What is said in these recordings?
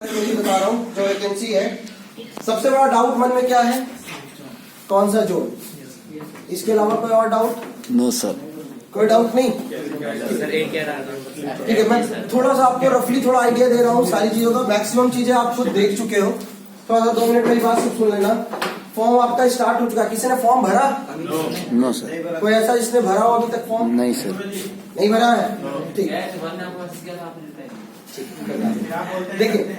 बता रहा हूँ जो वैकेंसी है। सबसे बड़ा डाउट मन में क्या है, कौन सा जोन, इसके अलावा कोई और डाउट? नो सर, कोई डाउट नहीं। ठीक है, मैं थोड़ा सा आपको रफली थोड़ा आइडिया दे रहा हूँ सारी चीजों का। मैक्सिमम चीजें आप खुद देख चुके हो, थोड़ा सा 2 मिनट मेरी बात सब सुन लेना। फॉर्म आपका स्टार्ट हो चुका है, किसी ने फॉर्म भरा? No sir. कोई ऐसा जिसने भरा हो अभी तक फॉर्म? नहीं सर। नहीं भरा है, ठीक है। देखिए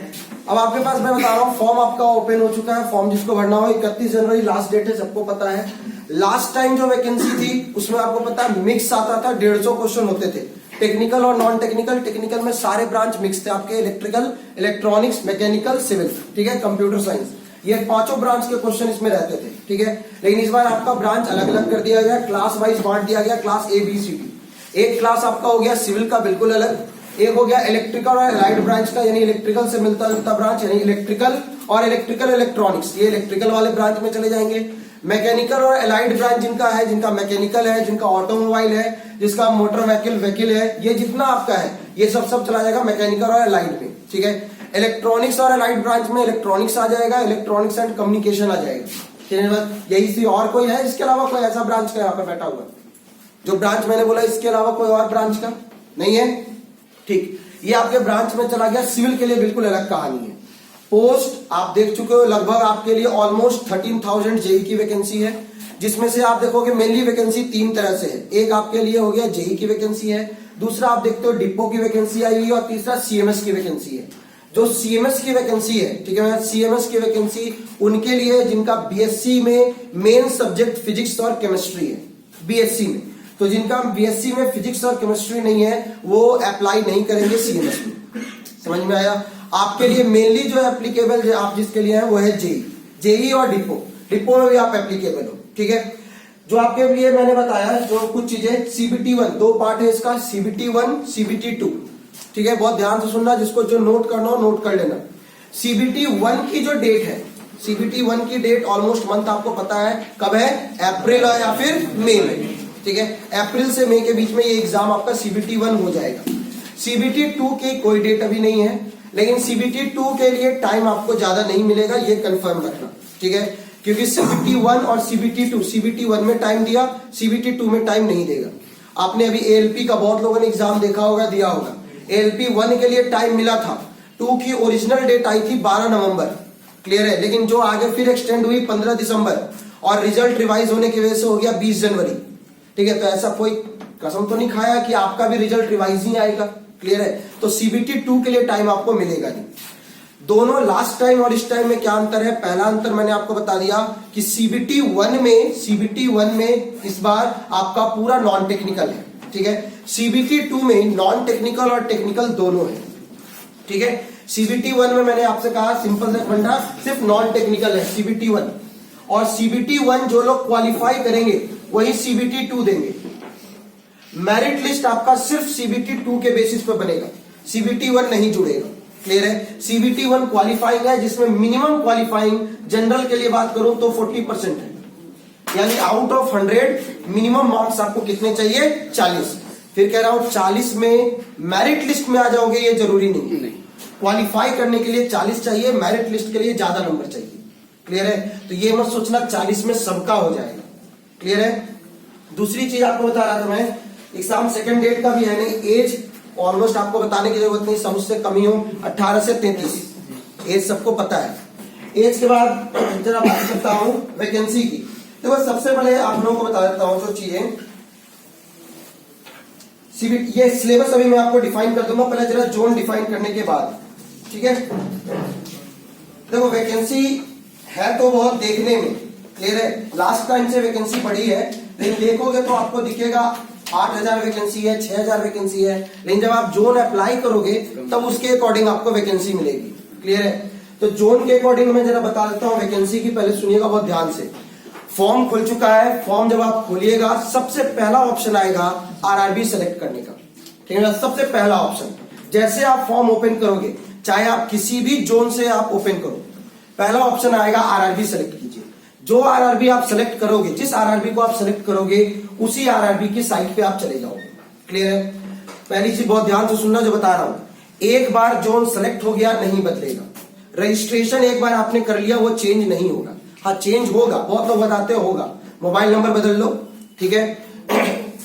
अब आपके पास मैं बता रहा हूँ, फॉर्म आपका ओपन हो चुका है। फॉर्म जिसको भरना हो 31 जनवरी लास्ट डेट है, सबको पता है। लास्ट टाइम जो वैकेंसी थी उसमें आपको पता है मिक्स आता था, 150 क्वेश्चन होते थे, टेक्निकल और नॉन टेक्निकल। टेक्निकल में सारे ब्रांच मिक्स थे आपके, इलेक्ट्रिकल, इलेक्ट्रॉनिक्स, मैकेनिकल, सिविल, ठीक है, कंप्यूटर साइंस, ये 5 ब्रांच के क्वेश्चन इसमें रहते थे, ठीक है। लेकिन इस बार आपका ब्रांच अलग अलग कर दिया गया, क्लास वाइज बांट दिया गया, क्लास ABCD। एक क्लास आपका हो गया सिविल का बिल्कुल अलग, एक हो गया इलेक्ट्रिकल और अलाइड ब्रांच का, यानी इलेक्ट्रिकल से मिलता जुलता ब्रांच, यानी इलेक्ट्रिकल और इलेक्ट्रिकल इलेक्ट्रॉनिक्स, ये इलेक्ट्रिकल वाले ब्रांच में चले जाएंगे। मैकेनिकल और अलाइड ब्रांच जिनका है, जिनका मैकेनिकल है, जिनका ऑटोमोबाइल है, जिसका मोटर व्हीकल है, ये जितना आपका है ये सब चला जाएगा मैकेनिकल और अलाइड में, ठीक है। इलेक्ट्रॉनिक्स और अलाइड ब्रांच में इलेक्ट्रॉनिक्स आ जाएगा, इलेक्ट्रॉनिक्स एंड कम्युनिकेशन आ जाएगा। यही सी और कोई है इसके अलावा कोई ऐसा ब्रांच का यहाँ पे बैठा हुआ जो ब्रांच मैंने बोला इसके अलावा कोई और ब्रांच का नहीं है? ठीक, ये आपके ब्रांच में चला गया। सिविल के लिए बिल्कुल अलग कहानी है। पोस्ट आप देख चुके हो, लगभग आपके लिए ऑलमोस्ट 13,000 जेई की वैकेंसी है, जिसमें से आप देखोगे मेनली वैकेंसी 3 तरह से है। एक आपके लिए हो गया जेई की वैकेंसी है, दूसरा आप देखते हो डिपो की वैकेंसी आई है, और तीसरा CMS की वैकेंसी है। जो CMS की वैकेंसी है, ठीक है, CMS की वैकेंसी उनके लिए जिनका BSc में मेन सब्जेक्ट फिजिक्स और केमिस्ट्री है, BSc में। तो जिनका BSc में फिजिक्स और केमिस्ट्री नहीं है वो अप्लाई नहीं करेंगे CMS में। समझ में आया? आपके लिए मेनली जो एप्लीकेबल आप जिसके लिए है वो है जेई और डिपो में भी आप एप्लीकेबल हो, ठीक है। जो आपके लिए मैंने बताया जो कुछ चीजें, CBT1 2 पार्ट है इसका, CBT1 CBT2, ठीक है, बहुत ध्यान से सुनना, जिसको जो नोट करना हो नोट कर लेना। CBT1 की जो डेट है, CBT1 की डेट ऑलमोस्ट मंथ आपको पता है कब है, अप्रैल या फिर मई में, ठीक है। अप्रैल से मई के बीच में ये एग्जाम आपका CBT1 हो जाएगा। CBT2 की कोई डेट अभी नहीं है, लेकिन CBT2 के लिए टाइम आपको ज्यादा नहीं मिलेगा, ये कंफर्म रखना, ठीक है, क्योंकि CBT1 और CBT2, CBT1 में टाइम दिया, CBT2 में टाइम नहीं देगा। आपने अभी ALP का बहुत लोगों ने एग्जाम देखा होगा, दिया होगा। ALP 1 के लिए टाइम मिला था, 2 की ओरिजिनल डेट आई थी 12 नवंबर, क्लियर है, लेकिन जो आगे फिर एक्सटेंड हुई 15 दिसंबर, और रिजल्ट रिवाइज होने की वजह से हो गया 20 जनवरी, ठीक है। तो ऐसा कोई कसम तो नहीं खाया कि आपका भी रिजल्ट रिवाइज ही आएगा, क्लियर है। तो CBT2 के लिए टाइम आपको मिलेगा नहीं। दोनों लास्ट टाइम और इस टाइम में क्या अंतर है? पहला अंतर मैंने आपको बता दिया कि CBT1 में इस बार आपका पूरा नॉन टेक्निकल है, ठीक है। CBT2 में नॉन टेक्निकल और टेक्निकल दोनों है, ठीक है। CBT1 में मैंने आपसे कहा सिंपल से फंडा सिर्फ नॉन टेक्निकल है CBT1, और CBT1 जो लोग क्वालिफाई करेंगे वही CBT2 देंगे। मेरिट लिस्ट आपका सिर्फ CBT2 के बेसिस पर बनेगा, CBT1 नहीं जुड़ेगा, क्लियर है। CBT1 क्वालिफाइंग है, जिसमें मिनिमम क्वालिफाइंग जनरल के लिए बात करूं तो 40% है, यानी आउट ऑफ 100 मिनिमम मार्क्स आपको कितने चाहिए? 40। फिर कह रहा हूं 40 में मेरिट लिस्ट में आ जाओगे ये जरूरी नहीं। क्वालिफाई करने के लिए 40 चाहिए, मेरिट लिस्ट के लिए ज्यादा नंबर चाहिए, क्लियर है। तो ये मत सोचना 40 में सबका हो जाएगा, क्लियर है। दूसरी चीज आपको बता रहा था मैं, एग्जाम सेकंड डेट का भी है नहीं। एज ऑलमोस्ट आपको बताने की जरूरत नहीं, सब उससे कमी हो 18 से 33, एज सबको पता है। एज के बाद जरा बात करता हूं वैकेंसी की। देखो सबसे पहले आप लोगों को बता देता हूं जो चीजें, ये सिलेबस अभी मैं आपको डिफाइन कर दूंगा, पहले जरा जोन डिफाइन करने के बाद, ठीक है। देखो वैकेंसी है तो बहुत देखने में, क्लियर है, लास्ट टाइम से वैकेंसी बढ़ी है, लेकिन देखोगे तो आपको दिखेगा 8,000 वैकेंसी है, 6,000 वैकेंसी है, लेकिन जब आप जोन अप्लाई करोगे तब उसके अकॉर्डिंग आपको वैकेंसी मिलेगी, क्लियर है। तो जोन के अकॉर्डिंग मैं जरा बता देता हूं वैकेंसी की, पहले सुनिएगा बहुत ध्यान से। फॉर्म खुल चुका है, फॉर्म जब आप खोलिएगा सबसे पहला ऑप्शन आएगा RRB सेलेक्ट करने का, ठीक है ना, सबसे पहला ऑप्शन। जैसे आप फॉर्म ओपन करोगे, चाहे आप किसी भी जोन से आप ओपन करो, पहला ऑप्शन आएगा RRB सेलेक्ट कीजिए। जो RRB आप सेलेक्ट करोगे, जिस RRB को आप सेलेक्ट करोगे उसी RRB की साइट पे आप चले जाओगे, क्लियर है। पहली चीज बहुत ध्यान से सुनना जो बता रहा हूं, एक बार जोन सेलेक्ट हो गया नहीं बदलेगा, रजिस्ट्रेशन एक बार आपने कर लिया वो चेंज नहीं होगा। हाँ चेंज होगा, बहुत लोग बताते होगा, मोबाइल नंबर बदल लो, ठीक है,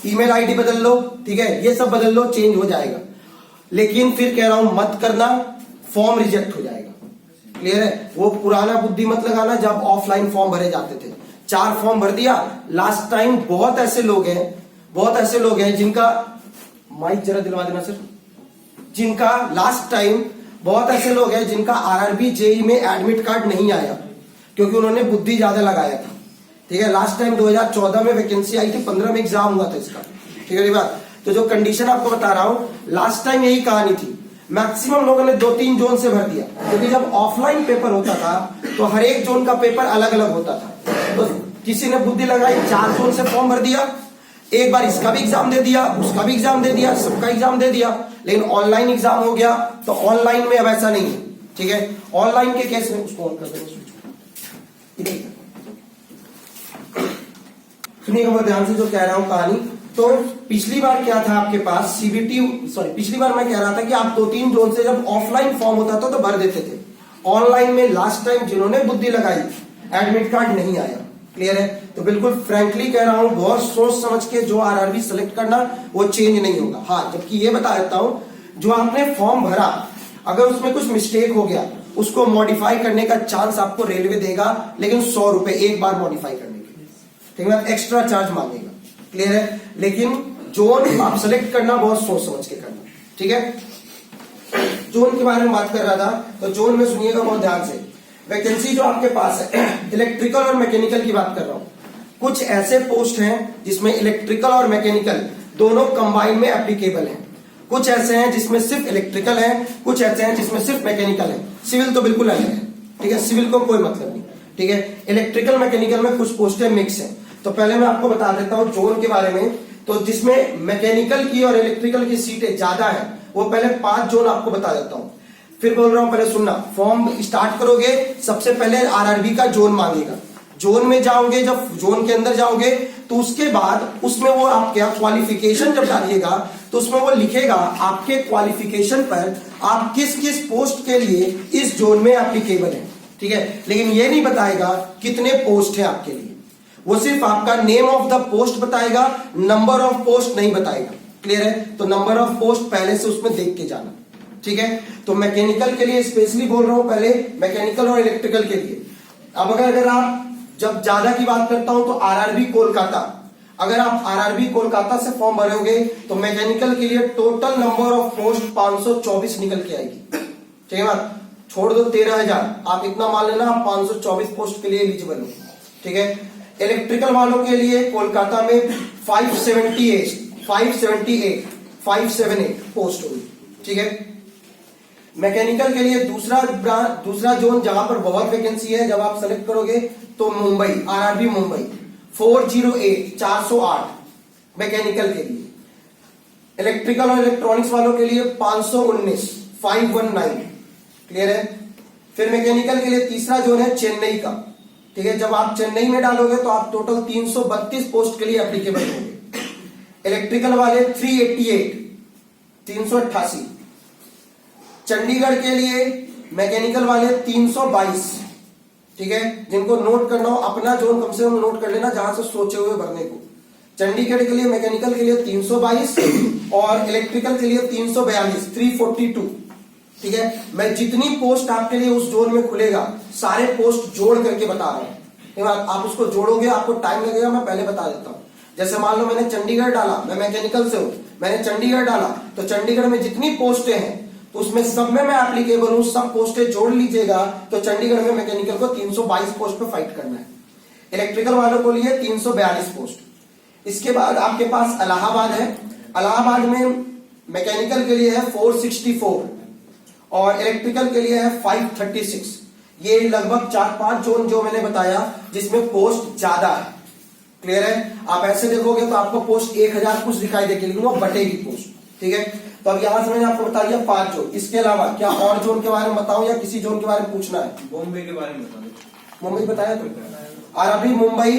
ईमेल आईडी बदल लो, ठीक है, ये सब बदल लो, चेंज हो जाएगा। लेकिन फिर कह रहा हूं मत करना, फॉर्म रिजेक्ट हो जाएगा। क्लियर है? वो पुराना बुद्धि मत लगाना जब ऑफलाइन फॉर्म भरे जाते थे। 4 फॉर्म भर दिया लास्ट टाइम। बहुत ऐसे लोग हैं जिनका, माइक जरा दिलवा देना सर, जिनका लास्ट टाइम, बहुत ऐसे लोग हैं जिनका आरआरबी जेई में एडमिट कार्ड नहीं आया क्योंकि उन्होंने बुद्धि ज्यादा लगाया था। ठीक है, लास्ट टाइम 2014 में वैकेंसी आई थी, 15 में एग्जाम हुआ था इसका। ठीक है बात। तो जो कंडीशन आपको बता रहा हूं, लास्ट टाइम यही कहानी थी। मैक्सिमम लोगों ने 2-3 जोन से भर दिया क्योंकि जब ऑफलाइन पेपर होता था तो हर एक जोन का पेपर अलग अलग होता था। तो किसी ने बुद्धि लगाई, 4 जोन से फॉर्म भर दिया, एक बार इसका भी एग्जाम दे दिया, उसका भी एग्जाम दे दिया, सबका एग्जाम दे दिया, लेकिन ऑनलाइन एग्जाम हो गया। तो ऑनलाइन में अब ऐसा नहीं है। ठीक है, ऑनलाइन के केस में उसको ऑन कर देंगे, सुनिएगा बहुत ध्यान से जो कह रहा हूं कहानी। तो पिछली बार क्या था आपके पास सीबीटी, पिछली बार मैं कह रहा था कि आप 2-3 जोन से जब ऑफलाइन फॉर्म होता था तो भर देते थे। ऑनलाइन में लास्ट टाइम जिन्होंने बुद्धि लगाई एडमिट कार्ड नहीं आया। क्लियर है? तो बिल्कुल फ्रैंकली कह रहा हूं, बहुत सोच समझ के जो आरआरबी सेलेक्ट करना, वो चेंज नहीं होगा। हाँ, जबकि ये बता देता हूं, जो आपने फॉर्म भरा अगर उसमें कुछ मिस्टेक हो गया उसको मॉडिफाई करने का चांस आपको रेलवे देगा, लेकिन 100 रुपए एक बार मॉडिफाई करने के लिए। ठीक है, एक्स्ट्रा चार्ज मांगेगा। क्लियर है? लेकिन जोन आप सेलेक्ट करना बहुत सोच समझ के करना। ठीक है, जोन के बारे में बात कर रहा था, तो जोन में सुनिएगा बहुत ध्यान से। वैकेंसी जो आपके पास है इलेक्ट्रिकल और मैकेनिकल की बात कर रहा हूं। कुछ ऐसे पोस्ट हैं जिसमें इलेक्ट्रिकल और मैकेनिकल दोनों कंबाइन में एप्लीकेबल हैं। कुछ ऐसे हैं जिसमें सिर्फ इलेक्ट्रिकल है, कुछ ऐसे हैं जिसमें सिर्फ मैकेनिकल है। सिविल तो बिल्कुल अलग है। ठीक है, सिविल को कोई मतलब नहीं। ठीक है, इलेक्ट्रिकल मैकेनिकल में कुछ पोस्टें मिक्स हैं। तो पहले मैं आपको बता देता हूं जोन के बारे में। तो जिसमें मैकेनिकल की और इलेक्ट्रिकल की सीटें ज्यादा है वो पहले 5 जोन आपको बता देता हूं, फिर बोल रहा हूं पहले सुनना। फॉर्म स्टार्ट करोगे सबसे पहले आरआरबी का जोन मांगेगा। जोन में जाओगे, जब जोन के अंदर जाओगे तो उसके बाद उसमें वो आपके क्वालिफिकेशन जब डालिएगा तो उसमें वो लिखेगा आपके क्वालिफिकेशन पर आप किस किस पोस्ट के लिए इस जोन में एप्लीकेबल है। ठीक है, लेकिन ये नहीं बताएगा कितने पोस्ट है आपके लिए, वो सिर्फ आपका नेम ऑफ द पोस्ट बताएगा, नंबर ऑफ पोस्ट नहीं बताएगा। क्लियर है? तो नंबर ऑफ पोस्ट पहले से उसमें देख के जाना। ठीक है, तो मैकेनिकल के लिए स्पेशली बोल रहा हूं, पहले मैकेनिकल और इलेक्ट्रिकल के लिए। अब अगर आप, जब ज्यादा की बात करता हूं तो आरआरबी कोलकाता, अगर आप आरआरबी कोलकाता से फॉर्म भरोगे तो मैकेनिकल के लिए टोटल नंबर ऑफ पोस्ट 524 निकल के आएगी। ठीक है बात, छोड़ दो 13,000, आप इतना मान लेना आप 524 पोस्ट के लिए एलिजिबल हो। ठीक है, इलेक्ट्रिकल वालों के लिए कोलकाता में 578 पोस्ट होगी। ठीक है, मैकेनिकल के लिए दूसरा जोन जहां पर बहुत वैकेंसी है, जब आप सेलेक्ट करोगे तो मुंबई, आरआरबी मुंबई 408 मैकेनिकल के लिए। इलेक्ट्रिकल और इलेक्ट्रॉनिक्स वालों के लिए 519। क्लियर है? फिर मैकेनिकल के लिए तीसरा जोन है चेन्नई का। ठीक है, जब आप चेन्नई में डालोगे तो आप टोटल 332 पोस्ट के लिए एप्लीकेबल होंगे। इलेक्ट्रिकल वाले 388। चंडीगढ़ के लिए मैकेनिकल वाले 322। ठीक है, जिनको नोट करना हो अपना जोन कम से कम नोट कर लेना जहां से सोचे हुए भरने को। चंडीगढ़ के लिए मैकेनिकल के लिए 322 और इलेक्ट्रिकल के लिए 342। ठीक है, मैं जितनी पोस्ट आपके लिए उस जोन में खुलेगा सारे पोस्ट जोड़ करके बता रहा हूं। आप उसको जोड़ोगे, आपको टाइम लगेगा, मैं पहले बता देता हूं। जैसे मान लो मैंने चंडीगढ़ डाला, मैं मैकेनिकल से हूं, मैंने चंडीगढ़ डाला, तो चंडीगढ़ में जितनी पोस्टें हैं तो उसमें सब में मैं एप्लीकेबल हूं, सब पोस्टें जोड़ लीजिएगा तो चंडीगढ़ में मैकेनिकल को 322 पोस्ट पे फाइट करना है। इलेक्ट्रिकल वालों को लिए 342 पोस्ट। इसके बाद आपके पास इलाहाबाद है। इलाहाबाद में मैकेनिकल के लिए है 464 और इलेक्ट्रिकल के लिए है 536। ये लगभग 4-5 जोन जो मैंने बताया जिसमें पोस्ट ज्यादा है। क्लियर है? आप ऐसे देखोगे तो आपको पोस्ट 1000 कुछ दिखाई देगी, लेकिन वो बटेगी पोस्ट। ठीक है, तो अब यहां से मैंने आपको बता दिया 5 जोन। इसके अलावा क्या और जोन के बारे में बताऊं या किसी जोन के बारे में पूछना है? बॉम्बे के बारे में बता दो। मुंबई बताया तो, और अभी मुंबई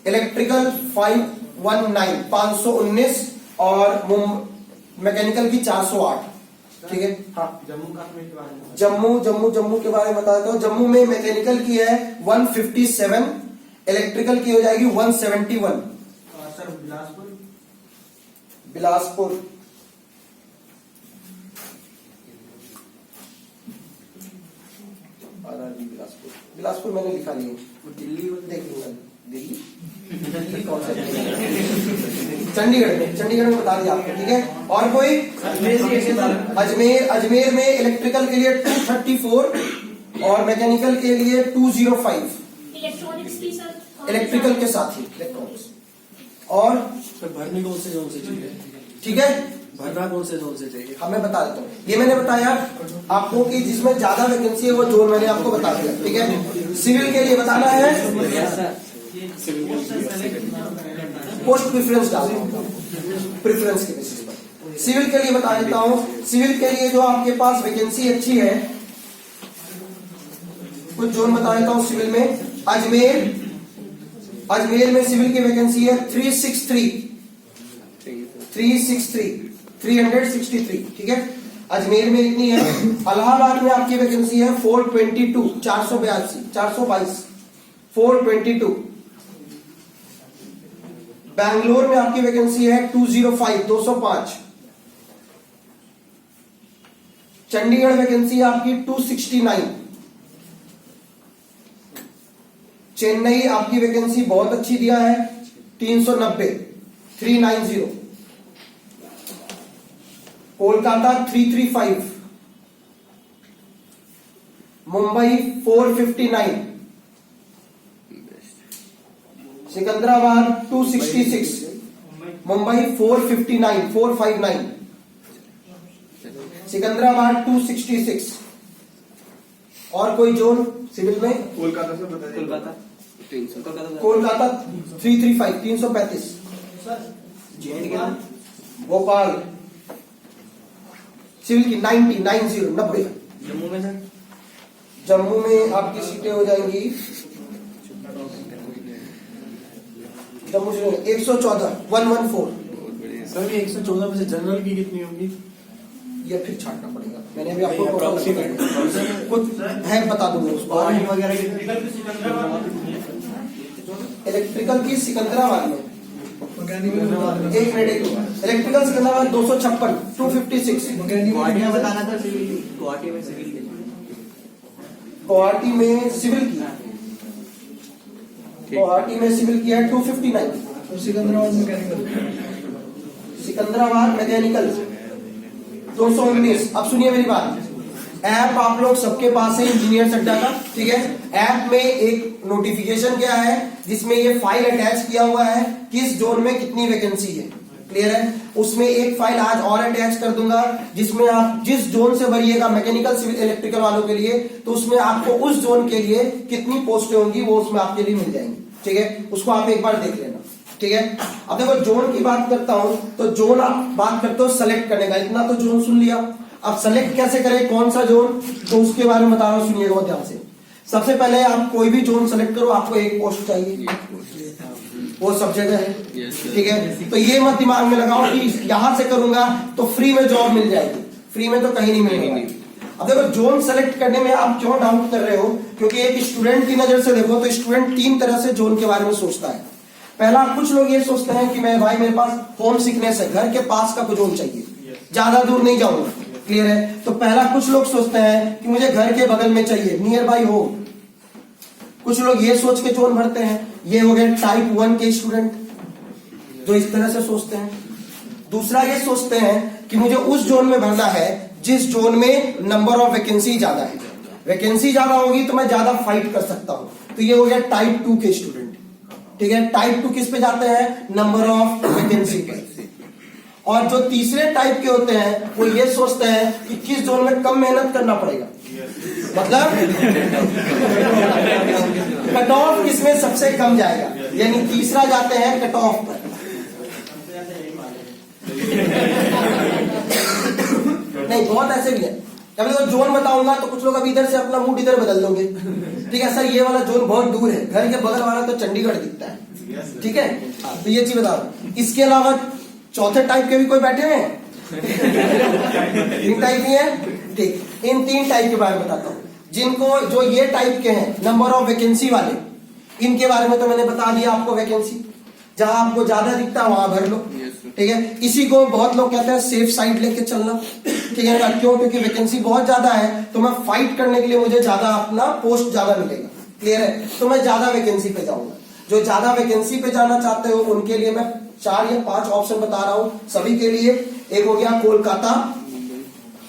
इलेक्ट्रिकल 519 और मैकेनिकल की 408। ठीक है। हाँ, जम्मू कश्मीर के बारे में जम्मू के बारे में बता देता हूँ। जम्मू में मैकेनिकल की है 157, इलेक्ट्रिकल की हो जाएगी 171। सर बिलासपुर बिलासपुर बिलासपुर मैंने लिखा नहीं है, दिल्ली देख लूंगा। दिल्ली कौन सा? चंडीगढ़ में बता दिया आपको, ठीक है। और कोई? अजमेर में इलेक्ट्रिकल के लिए 234 और मैकेनिकल के लिए 205। इलेक्ट्रॉनिक्स की सर, इलेक्ट्रिकल के साथ ही इलेक्ट्रॉनिक्स। और भरने कौन से जोन से चाहिए? ठीक है, भरना कौन से जोन से चाहिए? मैं बता देता हूँ। ये मैंने बताया आपको कि जिसमें ज्यादा वैकेंसी है वो जोन मैंने आपको बता दिया, ठीक है। सिविल के लिए बताना है, पोस्ट प्रेफरेंस डालना होगा, प्रेफरेंस के बेसिस पर। सिविल के लिए बता देता हूँ। सिविल के लिए जो आपके पास वैकेंसी अच्छी है, कुछ जोन बता देता हूँ। सिविल में अजमेर में सिविल की वैकेंसी है 363, ठीक है। अजमेर में इतनी है। इलाहाबाद में आपकी वैकेंसी है 422। बैंगलोर में आपकी वैकेंसी है 205। चंडीगढ़ वैकेंसी है आपकी 269। चेन्नई आपकी वैकेंसी बहुत अच्छी दिया है 390। कोलकाता 335। मुंबई 459। सिकंदराबाद 266। मुंबई 459। सिकंदराबाद 266। और कोई जोन सिविल में? कोलकाता से बताइए। कोलकाता 335। भोपाल सिविल की 90। जम्मू में सर? जम्मू में आपकी सीटें हो जाएंगी जम्मू से 114। सर ये 114 में से जनरल की कितनी होगी? ये फिर छांटना पड़ेगा, मैंने भी आपको कुछ है बता दूंगा उसको। इलेक्ट्रिकल की सिकंदराबाद में एक मिनट इलेक्ट्रिकल सिकंदराबाद 256 256। गुवाहाटी बताना था सिविल की। गुवाहाटी में सिविल की। गुवाहाटी में सिविल की है 259। सिकंदराबाद मैकेनिकल 219। अब सुनिए मेरी बात। ऐप आप लोग सबके पास है इंजीनियर अड्डा का, ठीक है। ऐप में एक नोटिफिकेशन क्या है जिसमें ये फाइल अटैच किया हुआ है किस जोन में कितनी वैकेंसी है, क्लियर है। उसमें एक फाइल आज और अटैच कर दूंगा जिसमें आप जिस जोन से भरिएगा मैकेनिकल सिविल इलेक्ट्रिकल वालों के लिए, तो उसमें आपको उस जोन के लिए कितनी पोस्टें होंगी वो उसमें आपके लिए मिल जाएंगी, ठीक है। उसको आप एक बार देख लेना, ठीक है। अब देखो जोन की बात करता हूं तो जोन आप बात करते हो सेलेक्ट करने का, इतना तो जोन सुन लिया। अब सेलेक्ट कैसे करें कौन सा जोन, तो उसके बारे में बता रहा हूं, सुनिएगा बहुत ध्यान से। सबसे पहले आप कोई भी जोन सेलेक्ट करो, आपको एक पोस्ट चाहिए, वो सब जगह है, ठीक है। तो ये मत दिमाग में लगाओ कि यहां से करूंगा तो फ्री में जॉब मिल जाएगी, फ्री में तो कहीं नहीं मिलेगी। अब देखो जोन सेलेक्ट करने में आप क्यों डाउट कर रहे हो, क्योंकि एक स्टूडेंट की नजर से देखो तो स्टूडेंट 3 तरह से जोन के बारे में सोचता है। पहला, कुछ लोग ये सोचते हैं कि मैं भाई मेरे पास होम सिकनेस है, घर के पास का जोन चाहिए, ज्यादा दूर नहीं जाऊंगा, क्लियर है। तो पहला कुछ लोग सोचते हैं कि मुझे घर के बगल में चाहिए, नियर बाई होम। कुछ लोग ये सोच के जोन भरते हैं, ये हो गए टाइप 1 के स्टूडेंट जो इस तरह से सोचते हैं। दूसरा ये सोचते हैं कि मुझे उस जोन में भरना है जिस जोन में नंबर ऑफ वैकेंसी ज्यादा है, वैकेंसी ज्यादा होगी तो मैं ज्यादा फाइट कर सकता हूं, तो ये हो गया टाइप 2 के स्टूडेंट, ठीक है। टाइप 2 किस पे जाते हैं, नंबर ऑफ वैकेंसी पे। और जो तीसरे टाइप के होते हैं वो ये सोचते हैं कि किस जोन में कम मेहनत करना पड़ेगा, मतलब कट ऑफ किसमें सबसे कम जाएगा, यानी तीसरा जाते हैं कट ऑफ पर। नहीं, बहुत ऐसे भी है। कभी तो जोन बताऊंगा तो कुछ लोग अभी इधर से अपना मूड इधर बदल दोगे, ठीक है सर ये वाला जोन बहुत दूर है, घर के बगल वाला तो चंडीगढ़ दिखता है, ठीक है। तो ये चीज बता रहा हूं। इसके अलावा चौथे टाइप के भी कोई बैठे हैं तीन टाइप ही है, ठीक। इन तीन टाइप के बारे में बताता हूँ। जिनको जो ये टाइप के हैं नंबर ऑफ वैकेंसी वाले, इनके बारे में तो मैंने बता दिया आपको। वैकेंसी जहां आपको ज्यादा दिखता है वहां भर लो, ठीक है। इसी को बहुत लोग कहते हैं सेफ साइड लेके चलना, ठीक है। क्यों? क्योंकि वैकेंसी बहुत ज्यादा है तो मैं फाइट करने के लिए मुझे ज्यादा अपना पोस्ट ज्यादा मिलेगा, क्लियर है। तो मैं ज्यादा वैकेंसी पे जाऊंगा। जो ज्यादा वैकेंसी पे जाना चाहते हो उनके लिए मैं 4 या 5 ऑप्शन बता रहा हूं सभी के लिए। एक हो गया कोलकाता,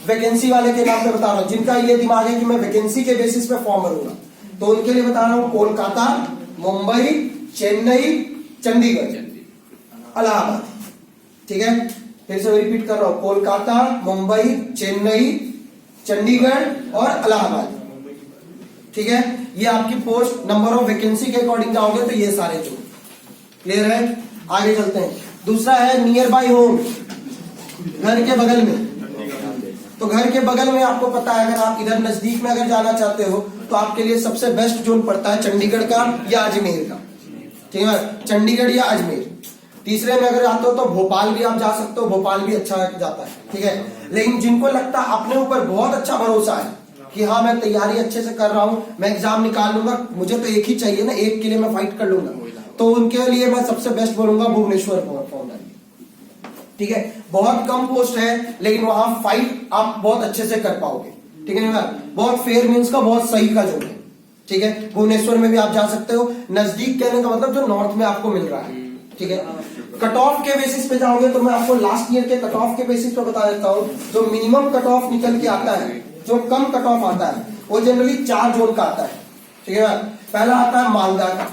वैकेंसी वाले के नाम पे बता रहा हूं, जिनका ये दिमाग है कि मैं वैकेंसी के बेसिस पे फॉर्म भरूंगा, तो उनके लिए बता रहा हूं कोलकाता, मुंबई, चेन्नई, चंडीगढ़, इलाहाबाद, ठीक है। फिर से रिपीट कर रहा हूं, कोलकाता, मुंबई, चेन्नई, चंडीगढ़ और इलाहाबाद, ठीक है। ये आपकी पोस्ट नंबर ऑफ वैकेंसी के अकॉर्डिंग जाओगे तो ये सारे जो क्लियर है। आगे चलते हैं। दूसरा है नियर बाय होम, घर के बगल में। तो घर के बगल में आपको पता है अगर आप इधर नजदीक में अगर जाना चाहते हो तो आपके लिए सबसे बेस्ट जोन पड़ता है चंडीगढ़ का या अजमेर का, ठीक है। चंडीगढ़ या अजमेर। तीसरे में अगर आते हो तो भोपाल भी आप जा सकते हो, भोपाल भी अच्छा जाता है, ठीक है। लेकिन जिनको लगता है अपने ऊपर बहुत अच्छा भरोसा है कि हाँ मैं तैयारी अच्छे से कर रहा हूं, मैं एग्जाम निकाल लूंगा, मुझे तो एक ही चाहिए ना, एक के लिए मैं फाइट कर लूंगा, तो उनके लिए मैं सबसे बेस्ट बोलूंगा भुवनेश्वर फॉर्म डालिए, ठीक है। बहुत कम पोस्ट है लेकिन वहां फाइट आप बहुत अच्छे से कर पाओगे, ठीक है ना। बहुत फेयर मीन्स का बहुत सही का जोन है, ठीक है। भुवनेश्वर में भी आप जा सकते हो। नजदीक कहने का मतलब जो नॉर्थ में आपको मिल रहा है, ठीक है। कट ऑफ के बेसिस पे जाओगे तो मैं आपको लास्ट ईयर के कट ऑफ के बेसिस पे बता देता हूं। जो मिनिमम कट ऑफ निकल के आता है, जो कम कट ऑफ आता है, वो जनरली 4 जोन का आता है, ठीक है। पहला आता है मालदा का,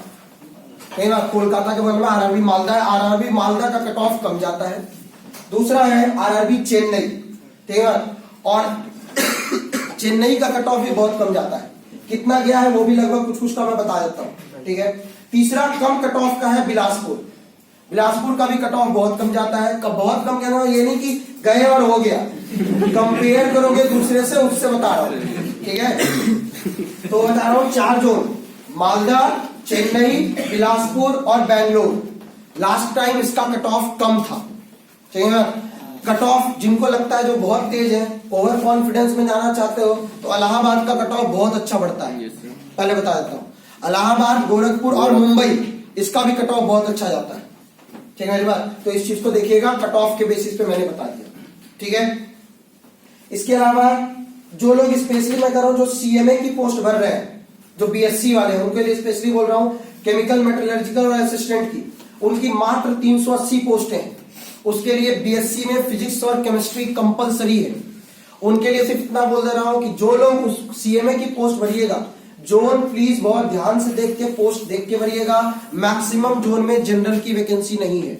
ठीक है ना। कोलकाता के बगल में आरआरबी मालदा है, आरआरबी मालदा का कट ऑफ कम जाता है। दूसरा है आरआरबी चेन्नई, ठीक है। और चेन्नई का कट ऑफ भी बहुत कम जाता है, कितना गया है वो भी लगभग कुछ कुछ का मैं बता देता हूं, ठीक है। तीसरा कम कट ऑफ का है बिलासपुर, बिलासपुर का भी कट ऑफ बहुत कम जाता है। बहुत कम कहना ये नहीं कि गए और हो गया, कंपेयर करोगे दूसरे से, उससे बता रहा हूं, ठीक है। तो बता रहा हूं 4 जोन, मालदा, चेन्नई, बिलासपुर और बेंगलोर। लास्ट टाइम इसका कट ऑफ कम था, ठीक है। कट ऑफ जिनको लगता है जो बहुत तेज है, ओवर कॉन्फिडेंस में जाना चाहते हो, तो इलाहाबाद का कट ऑफ बहुत अच्छा बढ़ता है। पहले बता देता हूं, इलाहाबाद, गोरखपुर और मुंबई, इसका भी कट ऑफ बहुत अच्छा जाता है, ठीक है मेरी बात। तो इस चीज को देखिएगा, कट ऑफ के बेसिस पे मैंने बता दिया, ठीक है। इसके अलावा जो लोग स्पेशली मैं कर रहा हूं, जो सीएमए की पोस्ट भर रहे हैं, जो बीएससी वाले हैं, उनके लिए स्पेशली बोल रहा हूं। केमिकल, मेटलर्जिकल और असिस्टेंट की उनकी मात्र 380 पोस्ट है। उसके लिए बीएससी में फिजिक्स और केमिस्ट्री कंपलसरी है। उनके लिए सिर्फ इतना बोल दे रहा हूं कि जो लोग उस सीएमए की पोस्ट भरिएगा, जोन प्लीज बहुत ध्यान से देख के पोस्ट देख के भरिएगा। मैक्सिमम जोन में जनरल की वैकेंसी नहीं है,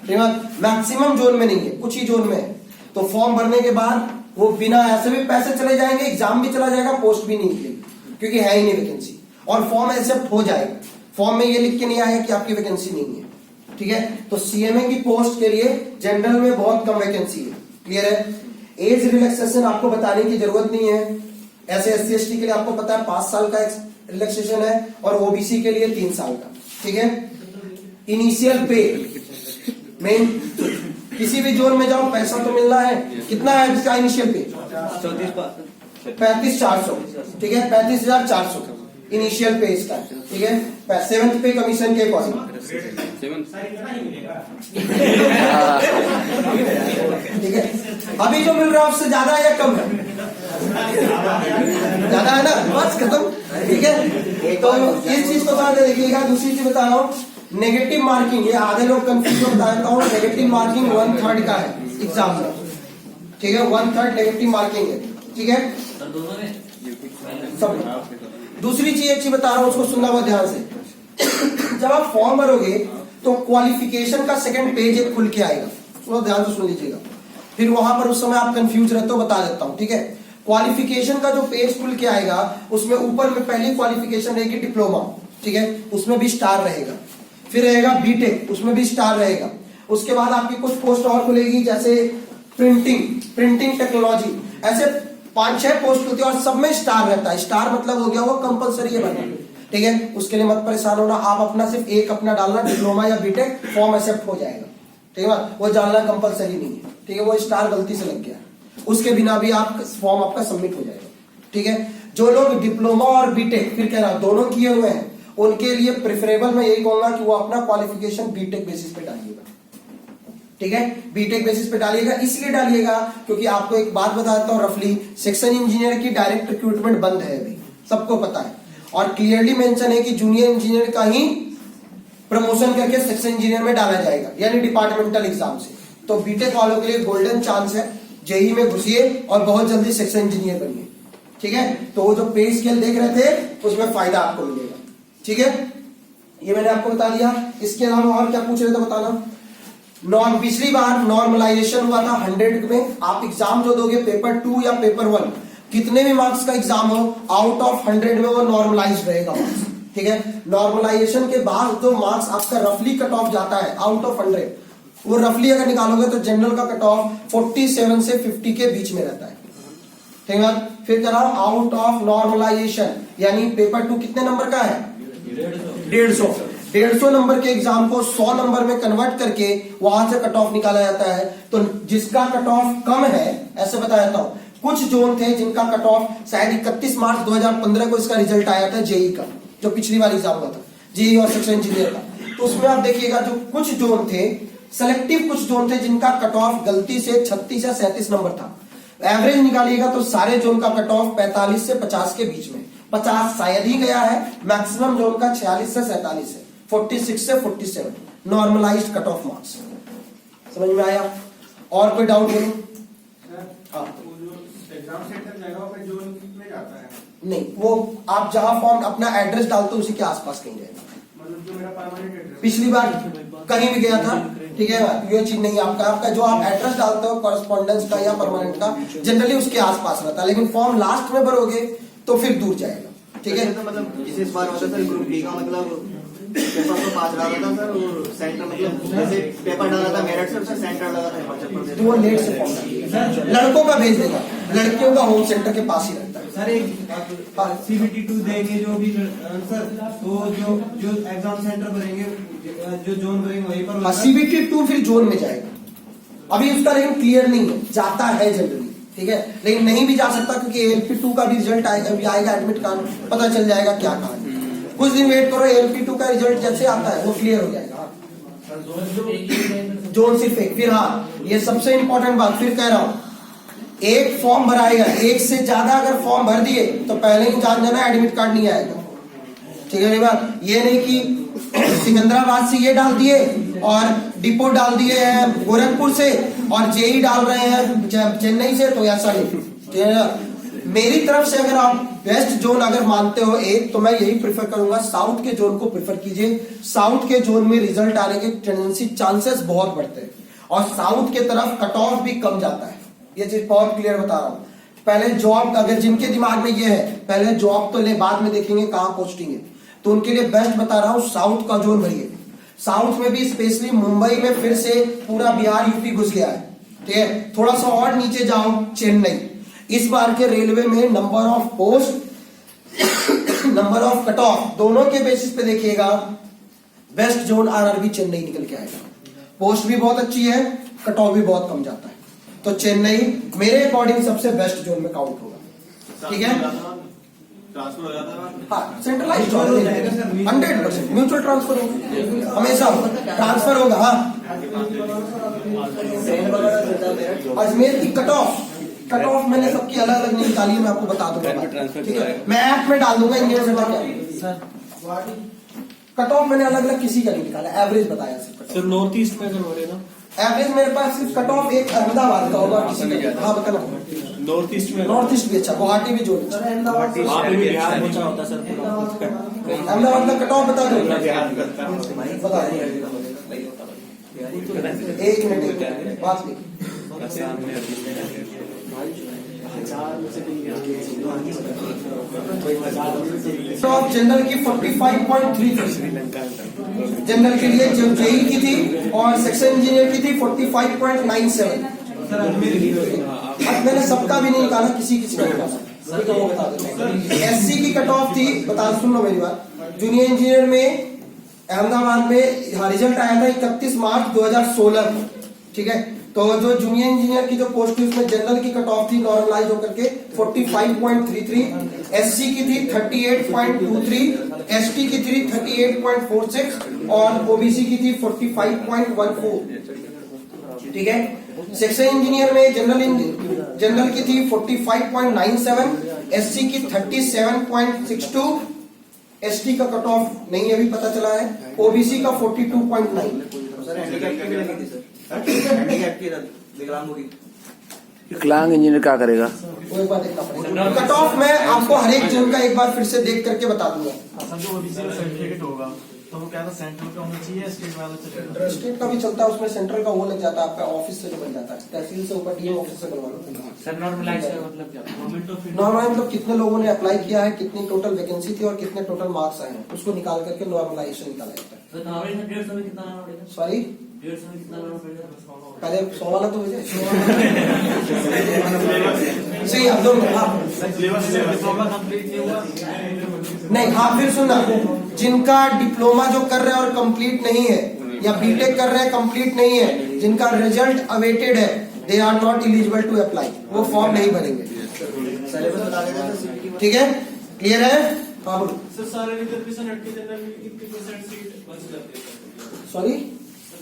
ठीक है। मैक्सिमम जोन में नहीं है, कुछ ही जोन में है। तो फॉर्म भरने के बाद वो बिना ऐसे भी पैसे चले जाएंगे, एग्जाम भी चला जाएगा, पोस्ट भी नहीं निकलेगी क्योंकि है ही नहीं वैकेंसी, और फॉर्म एक्सेप्ट हो जाएगा। फॉर्म में ये लिख के नहीं आएगा कि आपकी वैकेंसी नहीं है, ठीक है। तो सीएमए की पोस्ट के लिए जनरल में बहुत कम वैकेंसी है, क्लियर है। एज रिलैक्सेशन आपको बताने की जरूरत नहीं है। ऐसे SC ST के लिए आपको पता है 5 साल का रिलैक्सेशन है और ओबीसी के लिए 3 साल का, ठीक है। इनिशियल पे मेन किसी भी जोन में जाओ पैसा तो मिलना है। कितना है इसका इनिशियल पे? 35,400, ठीक है। 35,400 इनिशियल पे इसका, ठीक है। 7th पे कमीशन के अकॉर्डिंग, ठीक है। अभी जो मिल रहा है उससे ज्यादा है या कम है? ज्यादा है ना, बस खत्म, ठीक है। तो इस चीज को ध्यान देखिएगा। दूसरी चीज बता रहा हूँ, नेगेटिव मार्किंग, ये आधे लोग कंफ्यूज बता देता हूँ। नेगेटिव मार्किंग 1/3 का है एग्जाम में, ठीक है। 1/3 नेगेटिव मार्किंग है, ठीक है सब। दूसरी चीज एक चीज बता रहा हूं, उसको सुनना बहुत ध्यान से। जब आप फॉर्म भरोगे तो क्वालिफिकेशन का सेकंड पेज एक खुल के आएगा, थोड़ा ध्यान से सुन लीजिएगा। फिर वहां पर उस समय आप कंफ्यूज रहते हो, बता देता हूं, ठीक है। क्वालिफिकेशन का जो पेज खुल के आएगा उसमें ऊपर में पहली क्वालिफिकेशन रहेगी डिप्लोमा, ठीक है, उसमें भी स्टार रहेगा। फिर रहेगा बीटेक, उसमें भी स्टार रहेगा। उसके बाद आपकी कुछ पोस्ट और खुलेगी, जैसे प्रिंटिंग टेक्नोलॉजी, ऐसे 5-6 पोस्ट होती है और सब में स्टार रहता है। स्टार मतलब हो गया वो कंपलसरी है भरना, ठीक है। उसके लिए मत परेशान होना, आप अपना सिर्फ एक अपना डालना, डिप्लोमा या बीटेक, फॉर्म एक्सेप्ट हो जाएगा, ठीक है। वो डालना कंपलसरी नहीं है। ठीक है, वो स्टार गलती से लग गया, उसके बिना भी आप फॉर्म आपका सबमिट हो जाएगा। ठीक है, जो लोग डिप्लोमा और बीटेक फिर कह रहा दोनों किए हुए हैं उनके लिए प्रेफरेबल मैं यही कहूंगा कि वो अपना क्वालिफिकेशन बीटेक बेसिस पे डालिएगा। ठीक है, बीटेक बेसिस पे डालिएगा, इसलिए डालिएगा क्योंकि आपको एक बात बताता हूं रफली, सेक्शन इंजीनियर की डायरेक्ट रिक्रूटमेंट बंद है अभी, सबको पता है, और क्लियरली मेंशन है कि जूनियर इंजीनियर का ही प्रमोशन करके सेक्शन इंजीनियर में डाला जाएगा, यानी डिपार्टमेंटल एग्जाम से। तो बीटेक वालों के लिए गोल्डन चांस है, जेई में घुसिए और बहुत जल्दी सेक्शन इंजीनियर बनिए। ठीक है, तो वो जो पे स्केल देख रहे थे उसमें फायदा आपको मिलेगा। ठीक है, ये मैंने आपको बता दिया। इसके अलावा और क्या पूछ रहे थे बताना। पिछली बार नॉर्मलाइजेशन हुआ था 100 में, आप एग्जाम जो दोगे पेपर 2 या पेपर 1 कितने भी मार्क्स का एग्जाम हो, आउट ऑफ 100 में वो नॉर्मलाइज रहेगा मार्क्स। ठीक है, नॉर्मलाइजेशन के बाद जो मार्क्स आपका रफली कट ऑफ जाता है आउट ऑफ 100, वो रफली अगर निकालोगे तो जनरल का कट ऑफ 47 से 50 के बीच में रहता है। ठीक है, फिर कह रहा हूं आउट ऑफ नॉर्मलाइजेशन, यानी पेपर 2 कितने नंबर का है, 150 नंबर के एग्जाम को 100 नंबर में कन्वर्ट करके वहां से कट ऑफ निकाला जाता है। तो जिसका कट ऑफ कम है, ऐसे बता देता हूं, कुछ जोन थे जिनका कट ऑफ शायद 31 मार्च 2015 को इसका रिजल्ट आया था जेई का, जो पिछली बार एग्जाम हुआ था जेई और सेक्शन इंजीनियर का। तो उसमें आप देखिएगा जो कुछ जोन थे, सेलेक्टिव कुछ जोन थे जिनका कट ऑफ गलती से 36 या 37 नंबर था। एवरेज निकालिएगा तो सारे जोन का कट ऑफ 45 से 50 के बीच में, 50 शायद ही गया है, मैक्सिमम जोन का 46 से 47 है, 46 से 47 नॉर्मलाइज्ड कट ऑफ मार्क्स। समझ में आया? और कोई डाउट नहीं? हाँ, एग्जाम सेंटर जाएगा फिर जोन में जाता है, नहीं, वो आप जहां फॉर्म अपना एड्रेस डालते हो उसी के आसपास कहीं जाएगा। मतलब जो मेरा परमानेंट एड्रेस पिछली बार कहीं भी गया था, ठीक है, ये चीज नहीं, आपका जो आप एड्रेस डालते हो कॉरेस्पॉन्डेंस का या परमानेंट का, जनरली उसके आसपास रहता है, लेकिन फॉर्म लास्ट में भरोगे तो फिर दूर जाएगा। ठीक है, तो मतलब जैसे इस बार होता सर ग्रुप डी का मतलब पेपर को 5 डाला था सर, और सेंटर मतलब जैसे पेपर डाला था मेरठ से, उसका सेंटर लगा था हिमाचल प्रदेश। तो वो लेट से फॉर्म करेगा, लड़कों का भेज देगा, लड़कियों का होम सेंटर के पास ही रहता है। सर एक CBT 2 देंगे जो भी सर, तो जो एग्जाम सेंटर भरेंगे, जो जोन भरेंगे वहीं पर CBT 2 फिर जोन में जाएगा। अभी उसका लेकिन क्लियर नहीं है, जाता है जनरली, ठीक है, लेकिन नहीं भी जा सकता क्योंकि ALP2 का भी रिजल्ट आएगा, एडमिट कार्ड पता चल जाएगा क्या कहा। कुछ दिन वेट करो, ALP2 का रिजल्ट जैसे आता है वो क्लियर हो जाएगा। जोन सिर्फ एक। फिर हाँ, ये सबसे इंपॉर्टेंट बात फिर कह रहा हूं, एक फॉर्म भराएगा, एक से ज्यादा अगर फॉर्म भर दिए तो पहले ही जान जाना एडमिट कार्ड नहीं आएगा। ठीक है बात, ये नहीं कि सिकंदराबाद से ये डाल दिए और डिपो डाल दिए हैं गोरखपुर से और जेई डाल रहे हैं चेन्नई से, तो ऐसा नहीं। मेरी तरफ से अगर आप बेस्ट जोन अगर मानते हो एक, तो मैं यही प्रेफर करूंगा, साउथ के जोन को प्रेफर कीजिए। साउथ के जोन में रिजल्ट आने के टेंडेंसी चांसेस बहुत बढ़ते हैं और साउथ के तरफ कट ऑफ भी कम जाता है। ये चीज बहुत क्लियर बता रहा हूं। पहले जॉब, अगर जिनके दिमाग में ये है पहले जॉब तो ले, बाद में देखेंगे कहां पोस्टिंग है, तो उनके लिए बेस्ट बता रहा हूं, साउथ का जोन भरिए। साउथ में भी स्पेशली मुंबई में फिर से पूरा बिहार यूपी घुस गया है। ठीक है, थोड़ा सा और नीचे जाओ, चेन्नई। इस बार के रेलवे में number of post number of cut off दोनों के बेसिस पे देखिएगा, बेस्ट जोन RRB चेन्नई निकल के आएगा। पोस्ट भी बहुत अच्छी है, कट ऑफ भी बहुत कम जाता है, तो चेन्नई मेरे अकॉर्डिंग सबसे बेस्ट जोन में काउंट होगा। ठीक है, ट्रांसफर हो जाता है, हाँ, सेंट्रलाइज्ड 100% म्यूचुअल ट्रांसफर होगा, हमेशा ट्रांसफर होगा। हाँ, अजमेर की कट ऑफ मैंने सबकी अलग अलग नहीं निकाली है, मैं आपको बता दूंगा, ठीक है, मैं ऐप में डाल दूंगा इंडियन सेंटर क्या कट ऑफ मैंने अलग अलग किसी का नहीं निकाला, एवरेज बताया सिर्फ। सर नॉर्थ ईस्ट में अगर हो रहे ना, एवरेज मेरे पास सिर्फ कट ऑफ एक अहमदाबाद का होगा, किसी का। हाँ बताना, नॉर्थ ईस्ट में, नॉर्थ ईस्ट भी अच्छा, गुवाहाटी भी जोड़, वहाँ पे भी बिहार पहुंचा होता सर पूरा। अहमदाबाद का कट ऑफ बता दो, बता एक मिनट बात नहीं। टॉप जनरल की 45.3 जनरल के लिए जो जेई की थी और सेक्शन इंजीनियर की थी 45.97। अब मैंने सबका भी नहीं निकाला, किसी का निकाला, तो वो बता देता। SC की कट ऑफ थी, बता सुन लो मेरी बात, जूनियर इंजीनियर में अहमदाबाद में रिजल्ट आया था 31 मार्च 2016 में। ठीक है, तो जो जूनियर इंजीनियर की जो पोस्ट थी उसमें जनरल की कट ऑफ थी नॉर्मलाइज होकर के 45.33, एससी की थी 38.23, एसटी की थी 38.46 और ओबीसी की थी 45.14। ठीक है। सेक्शन इंजीनियर में जनरल की थी 45.97, एससी की 37.62, एसटी का कट ऑफ नहीं अभी पता चला है, ओबीसी का 42.9। सर हैंडीकैप की भी लगी थी सर, हैंडीकैप की विकलांगों की। विकलांग इंजीनियर क्या करेगा? वो एक बार देखना पड़ेगा कट ऑफ। मैं आपको हर एक जोन का एक बार फिर से देख करके बता दूंगा। सर जो ओबीसी का सर्टिफिकेट होगा तो वो क्या था, सेंट्रल का होना चाहिए, स्टेट वाला चलेगा? स्टेट का भी चलता है, उसमें सेंट्रल का वो लग जाता है आपका ऑफिस से जो बन जाता है, तहसील से ऊपर डीएम ऑफिस से बनवा लो। सर नॉर्मलाइज का मतलब क्या? गवर्नमेंट ऑफ नॉर्मल मतलब कितने लोगों ने अप्लाई किया है, कितनी टोटल वैकेंसी थी और कितने टोटल मार्क्स आए हैं, उसको निकाल करके नॉर्मलाइजेशन निकाला जाता है। तो नॉर्मल 150 में कितना आना पड़ेगा? सॉरी 150 में कितना आना पड़ेगा? पहले 100 वाला तो हो जाए। सही अब दो डिप्लोमा कंप्लीट नहीं हुआ नहीं। हाँ फिर सुनना, जिनका डिप्लोमा जो कर रहे हैं और कंप्लीट नहीं है, या बीटेक कर रहे हैं कंप्लीट नहीं है, जिनका रिजल्ट अवेटेड है, they are not eligible to apply, वो फॉर्म नहीं भरेंगे। सिलेबस बता देगा सर सीपीटी में। ठीक है, क्लियर है? हाँ बोलो। सर सारे रिजर्वेशन हट के जनरल में कितनी परसेंट सीट बच जाती है? सॉरी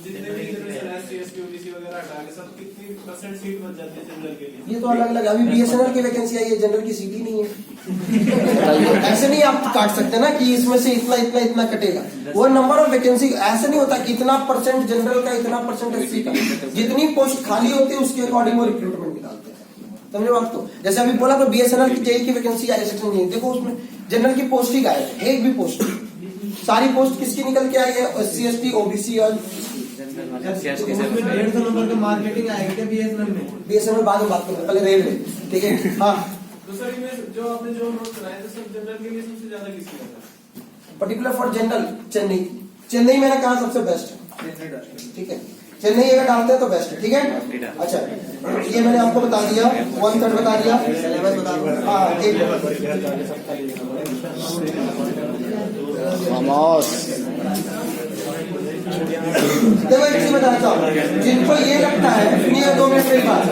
जितने भी रिजर्वेशन एसटी एसटी ओबीसी वगैरह हटा के सब कितनी परसेंट सीट बच जाती है जनरल के लिए? ये तो अलग अलग, अभी बीएसएनएल की वैकेंसी आई है, जनरल की सीट ही नहीं है। ऐसे नहीं आप काट सकते ना कि इसमें से इतना इतना इतना कटेगा, वो नंबर ऑफ वैकेंसी ऐसे नहीं होता कि इतना परसेंट जनरल का, इतना परसेंट एससी का। जितनी पोस्ट खाली होती है उसके अकॉर्डिंग वो रिक्रूटमेंट निकालते हैं। समझे बात को? जैसे अभी बोला तो बीएसएनएल की जेई की वैकेंसी आई सेक्शन इंजीनियर, देखो उसमें जनरल की पोस्ट ही गायब है, एक भी पोस्ट। सारी पोस्ट किसकी निकल के आई है? एससी एसटी ओबीसी और 150 नंबर का मार्केटिंग आएगा क्या बीएसएनएल में? बीएसएनएल बाद में बात करेंगे, पहले रेलवे। ठीक है। हाँ तो सर इनमें जो आपने जो नोट कराए थे सब जनरल के लिए सबसे ज्यादा किसकी है? Particular for general Chennai, Chennai मैंने कहा सबसे बेस्ट है। ठीक है, चेन्नई अगर डालते हैं तो बेस्ट है। ठीक है। अच्छा ये मैंने आपको बता दिया, 1/3 बता दिया, सिलेबस बता दो। हाँ एक देखो एक चीज बताना चाहूँ, जिनको ये लगता है, सुनिए 2 मिनट मेरी बात,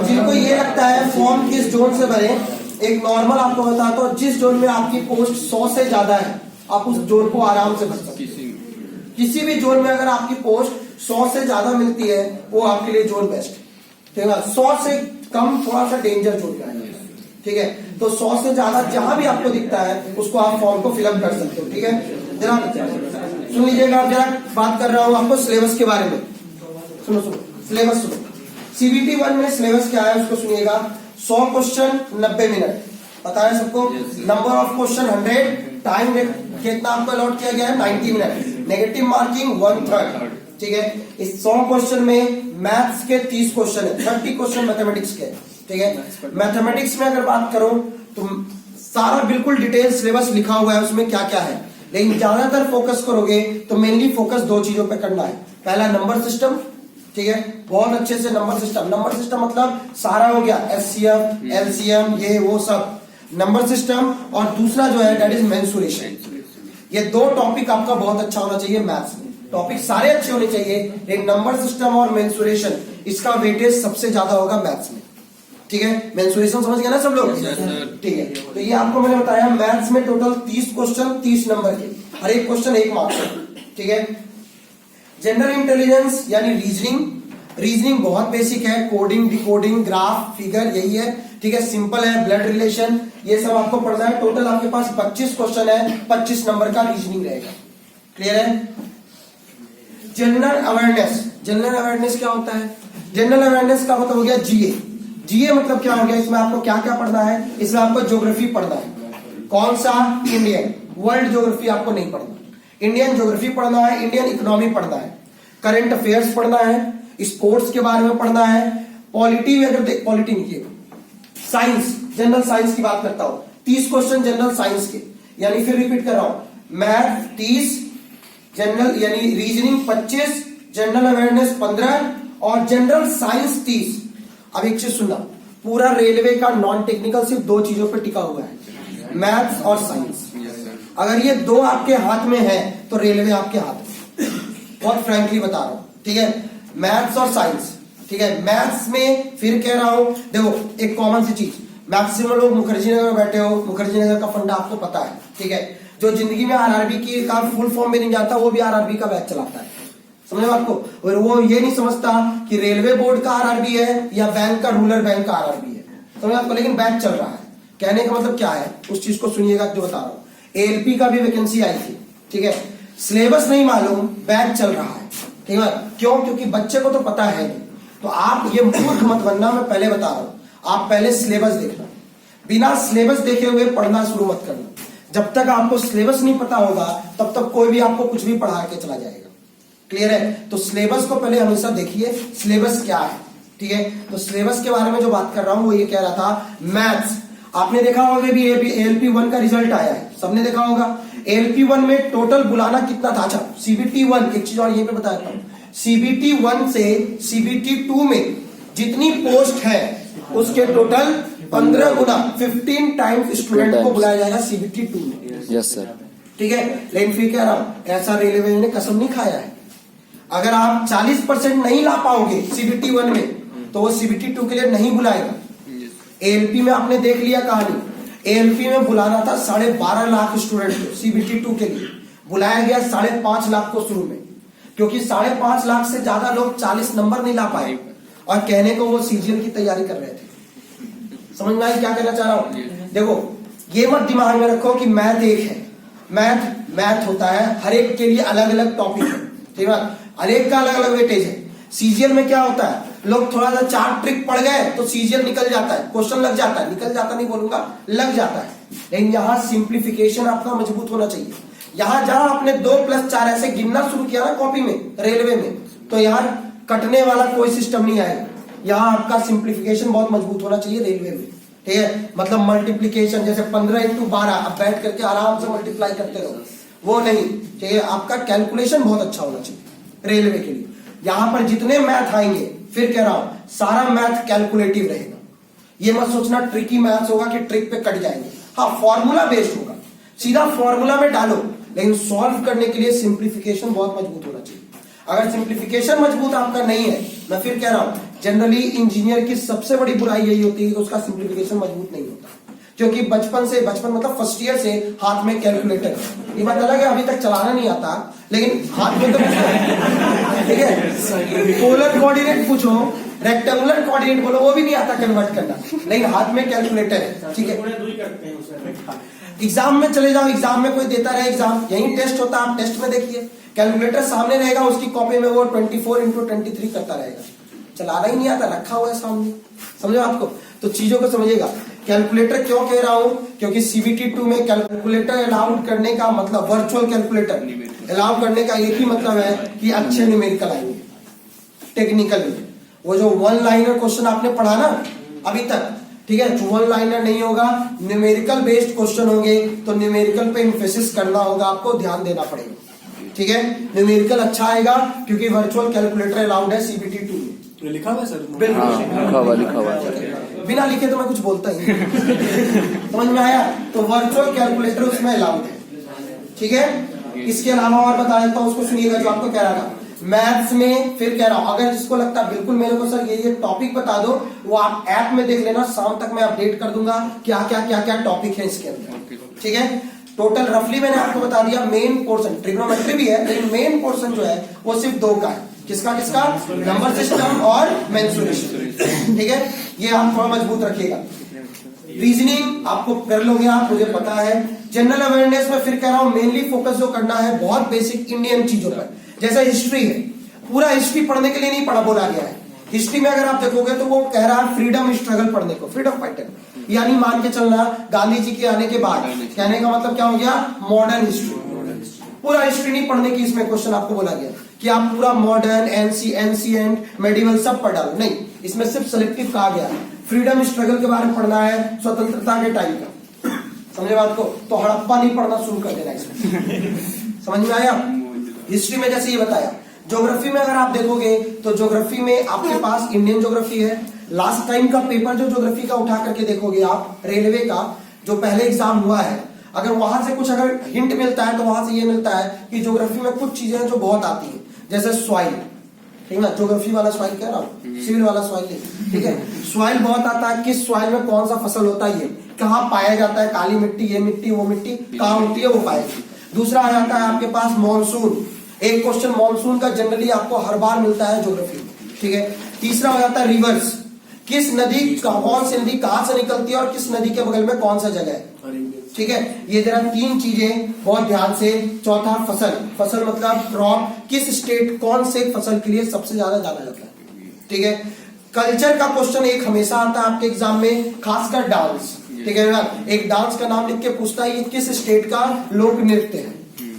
जिनको ये लगता है फॉर्म किस जोन से भरे, एक नॉर्मल आपको बताता हूँ, जिस जोन में आपकी पोस्ट 100 से ज्यादा है आप उस जोन को आराम से भर सकते हैं। किसी भी जोन में अगर आपकी पोस्ट 100 से ज्यादा मिलती है वो आपके लिए जोन बेस्ट है। ठीक है, 100 से कम थोड़ा सा डेंजर जोन का है। ठीक है, तो 100 से ज्यादा जहां भी आपको दिखता है उसको आप फॉर्म को फिलअप कर सकते हो। ठीक है, जरा सुन लीजिएगा, जरा बात कर रहा हूं आपको सिलेबस के बारे में। सुनो सिलेबस सुनो। सीबीटी 1 में सिलेबस क्या है उसको सुनिएगा। 100 क्वेश्चन 90 मिनट, पता है सबको। नंबर ऑफ क्वेश्चन 100, टाइम कितना आपको अलॉट किया गया है 90 मिनट, नेगेटिव मार्किंग 1/3। ठीक है, इस 100 क्वेश्चन में मैथ्स के 30 क्वेश्चन है, 30 क्वेश्चन मैथमेटिक्स के। ठीक है, मैथमेटिक्स में अगर बात करूं तो सारा बिल्कुल डिटेल सिलेबस लिखा हुआ है उसमें क्या क्या है, लेकिन ज्यादातर फोकस करोगे तो मेनली फोकस 2 चीजों पे करना है। पहला नंबर सिस्टम, ठीक है, बहुत अच्छे से नंबर सिस्टम मतलब सारा हो गया, एचसीएफ एलसीएम ये वो सब नंबर सिस्टम, और दूसरा जो है दैट इज मेंसुरेशन। ये 2 टॉपिक आपका बहुत अच्छा होना चाहिए मैथ्स में। टॉपिक सारे अच्छे होने चाहिए लेकिन नंबर सिस्टम और मेंसुरेशन इसका वेटेज सबसे ज्यादा होगा मैथ्स में। ठीक है, मेंसुरेशन समझ गए ना सब लोग? ठीक है, तो ये आपको मैंने बताया मैथ्स में टोटल 30 क्वेश्चन 30 नंबर के, हर एक क्वेश्चन 1 मार्क्स। ठीक है, जनरल इंटेलिजेंस यानी रीजनिंग बहुत बेसिक है, कोडिंग डिकोडिंग ग्राफ फिगर यही है। ठीक है, सिंपल है, ब्लड रिलेशन ये सब आपको पढ़ना है। टोटल आपके पास 25 क्वेश्चन है, 25 नंबर का रीजनिंग रहेगा। क्लियर है? जनरल अवेयरनेस क्या होता है? जनरल अवेयरनेस का मतलब हो गया जीए मतलब क्या हो गया, इसमें आपको क्या क्या पढ़ना है? इसमें आपको ज्योग्राफी पढ़ना है। कौन सा? इंडियन। वर्ल्ड ज्योग्राफी आपको नहीं पढ़ना, इंडियन ज्योग्राफी पढ़ना है, इंडियन इकोनॉमी पढ़ना है, करंट अफेयर्स पढ़ना है, स्पोर्ट्स के बारे में पढ़ना है, पॉलिटी नहीं, साइंस, जनरल साइंस की बात करता हूं, 30 क्वेश्चन जनरल साइंस के, यानी फिर रिपीट कर रहा हूं, मैथ 30, जनरल यानी रीजनिंग 25, जनरल अवेयरनेस 15 और जनरल साइंस 30। अब एक चीज सुनना, पूरा रेलवे का नॉन टेक्निकल सिर्फ 2 चीजों पर टिका हुआ है, मैथ्स और साइंस। अगर ये 2 आपके हाथ में है तो रेलवे आपके हाथ में, बहुत फ्रैंकली बता रहा हूं। ठीक है, मैथ्स और साइंस ठीक है। मैथ्स में फिर कह रहा हूं, देखो एक कॉमन सी चीज, मैक्सिमम लोग मुखर्जी नगर में बैठे हो, मुखर्जी नगर का फंडा आपको पता है, ठीक है। जो जिंदगी में आरआरबी की का फुल फॉर्म में नहीं जानता वो भी आरआरबी का बैच चलाता है, समझो आपको। और वो ये नहीं समझता कि रेलवे बोर्ड का आरआरबी है या बैंक का, रूरल बैंक का आरआरबी है, समझो आपको। लेकिन बैच चल रहा है, कहने का मतलब क्या है, उस चीज को सुनिएगा जो बता रहा हूं। एएलपी का भी वैकेंसी आई थी, ठीक है। सिलेबस नहीं मालूम, बैच चल रहा है, ठीक है। क्यों? क्योंकि बच्चे को तो पता है नहीं। तो आप ये मूर्ख मत बनना, मैं पहले बता रहा हूं। आप पहले सिलेबस देखना, बिना सिलेबस देखे हुए पढ़ना शुरू मत करना। जब तक आपको सिलेबस नहीं पता होगा तब तक कोई भी आपको कुछ भी पढ़ा के चला जाएगा, क्लियर है। तो सिलेबस को पहले हमेशा देखिए, सिलेबस क्या है, ठीक है। तो सिलेबस के बारे में जो बात कर रहा हूं वो ये कह रहा था, मैथ्स आपने देखा होगा भी एएलपी 1 का रिजल्ट आया है, सबने देखा होगा। एएलपी 1 में टोटल बुलाना कितना था? अच्छा, सीबीटी 1, एक चीज और यहीं पे बताता हूं, सीबीटी 1 से सीबीटी 2 में जितनी पोस्ट है उसके टोटल 15 गुना 15 टाइम्स स्टूडेंट को बुलाया जाएगा सीबीटी 2 में। Yes sir. ठीक है। लेकिन फिर कह रहा हूं, ऐसा रेलवे ने कसम नहीं खाया है। अगर आप 40% नहीं ला पाओगे सीबीटी 1 में तो वो सीबीटी 2 के लिए नहीं बुलाएगा। एएलपी में आपने देख लिया कहानी, एएलपी में बुलाना था 12.5 लाख स्टूडेंट को, सीबीटी 2 के लिए बुलाया गया 5.5 लाख को शुरू में, क्योंकि 5.5 लाख से ज्यादा लोग 40 नंबर नहीं ला पाए और कहने को वो सीजीएल की तैयारी कर रहे थे। समझ में आई क्या कहना चाह रहा हूं? देखो ये मत दिमाग में रखो कि मैथ एक है, मैथ होता है, हर एक के लिए अलग अलग टॉपिक है, ठीक है। हर एक का अलग अलग वेटेज है। सीजीएल में क्या होता है, लोग थोड़ा सा 4 ट्रिक पढ़ गए तो सीजीएल निकल जाता है, क्वेश्चन लग जाता है, निकल जाता नहीं बोलूंगा, लग जाता है। लेकिन यहाँ सिंप्लीफिकेशन आपका मजबूत होना चाहिए। यहाँ जहां आपने 2+4 ऐसे गिनना शुरू किया ना कॉपी में, रेलवे में, तो यहाँ कटने वाला कोई सिस्टम नहीं आएगा। यहाँ आपका सिंप्लीफिकेशन बहुत मजबूत होना चाहिए रेलवे में, ठीक है। मतलब मल्टीप्लीकेशन, जैसे 15 × 12 आप बैठ करके आराम से मल्टीप्लाई करते रहो, वो नहीं, ठीक है। आपका कैलकुलेशन बहुत अच्छा होना चाहिए रेलवे के लिए। यहां पर जितने मैथ आएंगे, फिर कह रहा हूं, सारा मैथ कैलकुलेटिव रहेगा। ये मत सोचना ट्रिकी मैथ्स होगा कि ट्रिक पे कट जाएंगे। हाँ, फॉर्मूला बेस्ड होगा, सीधा फॉर्मूला में डालो, लेकिन सॉल्व करने के लिए सिंप्लीफिकेशन बहुत मजबूत होना चाहिए। अगर सिंप्लीफिकेशन मजबूत आपका नहीं है, मैं फिर कह रहा हूं, जनरली इंजीनियर की सबसे बड़ी बुराई यही होती है कि उसका सिंप्लीफिकेशन मजबूत नहीं होता, क्योंकि बचपन मतलब फर्स्ट ईयर से हाथ में कैलकुलेटर है। ये बात अलग है, अभी तक चलाना नहीं आता, लेकिन हाथ में तो ठीक है। पोलर कोऑर्डिनेट पूछो, रेक्टेंगुलर कोऑर्डिनेट बोलो, वो भी नहीं आता कन्वर्ट करना, लेकिन हाथ में कैलकुलेटर है, ठीक है। एग्जाम में चले जाओ, एग्जाम में कोई देता रहे एग्जाम, यही टेस्ट होता है, आप टेस्ट में देखिए, कैलकुलेटर सामने रहेगा, उसकी कॉपी में वो 24 × 23 करता रहेगा, चलाना ही नहीं आता, रखा हुआ है सामने, समझो आपको। तो चीजों को समझिएगा। कैलकुलेटर क्यों कह रहा हूं, क्योंकि सीबीटी 2 में कैलकुलेटर अलाउ करने का मतलब, वर्चुअल कैलकुलेटर अलाउ करने का एक ही मतलब है कि अच्छे न्यूमेरिकल आएंगे टेक्निकली। वो जो 1 लाइनर क्वेश्चन आपने पढ़ा ना अभी तक, ठीक है, 1 लाइनर नहीं होगा, न्यूमेरिकल बेस्ड क्वेश्चन होंगे, तो न्यूमेरिकल पे इम्फेसिस करना होगा, आपको ध्यान देना पड़ेगा, ठीक है। न्यूमेरिकल अच्छा आएगा क्योंकि वर्चुअल कैलकुलेटर अलाउड है सीबीटी 2 में। लिखा हुआ है सर? बिल्कुल लिखा हुआ। बिना लिखे तो मैं कुछ बोलता ही नहीं। समझ में आया? तो वर्चुअल कैलकुलेटर उसमें अलाउड है, ठीक है। इसके अलावा और बता देता हूं, उसको सुनिएगा जो आपको कह रहा था मैथ्स में। फिर कह रहा हूं, अगर जिसको लगता है बिल्कुल मेरे को सर ये टॉपिक बता दो, वो आप ऐप में देख लेना, शाम तक मैं अपडेट कर दूंगा क्या क्या टॉपिक है इसके अंदर, ठीक है। टोटल रफली मैंने आपको बता दिया। मेन पोर्शन ट्रिग्नोमेट्री भी है, लेकिन मेन पोर्शन जो है वो सिर्फ 2 का है। किसका? नंबर सिस्टम और मेंसुरेशन, ठीक है। ये आप थोड़ा मजबूत रखिएगा। रीजनिंग आपको कर लोगे आप, मुझे पता है। जनरल अवेयरनेस में फिर कह रहा हूं, मेनली फोकस जो करना है बहुत बेसिक इंडियन चीजों पर, जैसे हिस्ट्री है, पूरा हिस्ट्री पढ़ने के लिए नहीं पढ़ा बोला गया है। हिस्ट्री में अगर आप देखोगे तो वो कह रहा है फ्रीडम स्ट्रगल पढ़ने को, फ्रीडम फाइटर, यानी मान के चलना गांधी जी के आने के बाद, कहने का मतलब क्या हो गया, मॉडर्न हिस्ट्री। पूरा हिस्ट्री नहीं पढ़ने की इसमें क्वेश्चन आपको बोला गया कि आप पूरा मॉडर्न, एंशिएंट, मेडिवल सब पढ़ डालो, नहीं, इसमें सिर्फ सिलेक्टिव कहा गया। फ्रीडम स्ट्रगल के बारे में पढ़ना है, स्वतंत्रता के टाइम का, समझे बात को, तो हड़प्पा नहीं पढ़ना शुरू कर देना इसमें। समझ में आया? हिस्ट्री में जैसे ये बताया। ज्योग्राफी में अगर आप देखोगे तो ज्योग्राफी में आपके पास इंडियन ज्योग्राफी है। लास्ट टाइम का पेपर जो ज्योग्राफी का उठा करके देखोगे आप, रेलवे का जो पहले एग्जाम हुआ है, अगर वहां से कुछ अगर हिंट मिलता है तो वहां से ये मिलता है कि ज्योग्राफी में कुछ चीजें जो बहुत आती है, जैसे सॉइल, ठीक है ना, ज्योग्राफी वाला सॉइल कह रहा हूँ, सिविल वाला सॉइल नहीं, ठीक है। सॉइल बहुत आता है, किस सॉइल में कौन सा फसल होता है, ये कहाँ पाया जाता है, काली मिट्टी, ये मिट्टी, वो मिट्टी कहाँ होती है, वो पाएगी। दूसरा आ जाता है आपके पास मॉनसून, एक क्वेश्चन मॉनसून का जनरली आपको हर बार मिलता है ज्योग्राफी में, ठीक है। तीसरा हो जाता है रिवर्स, किस नदी, कौन सी नदी कहां से निकलती है और किस नदी के बगल में कौन सा जगह है, ठीक है। ये जरा 3 चीजें बहुत ध्यान से। चौथा फसल, फसल मतलब क्रॉप, किस स्टेट कौन से फसल के लिए सबसे ज्यादा जाना जाता है, ठीक है। कल्चर का क्वेश्चन एक हमेशा आता है आपके एग्जाम में, खासकर डांस, ठीक है ना, एक डांस का नाम लिख के पूछता है ये किस स्टेट का लोक नृत्य है,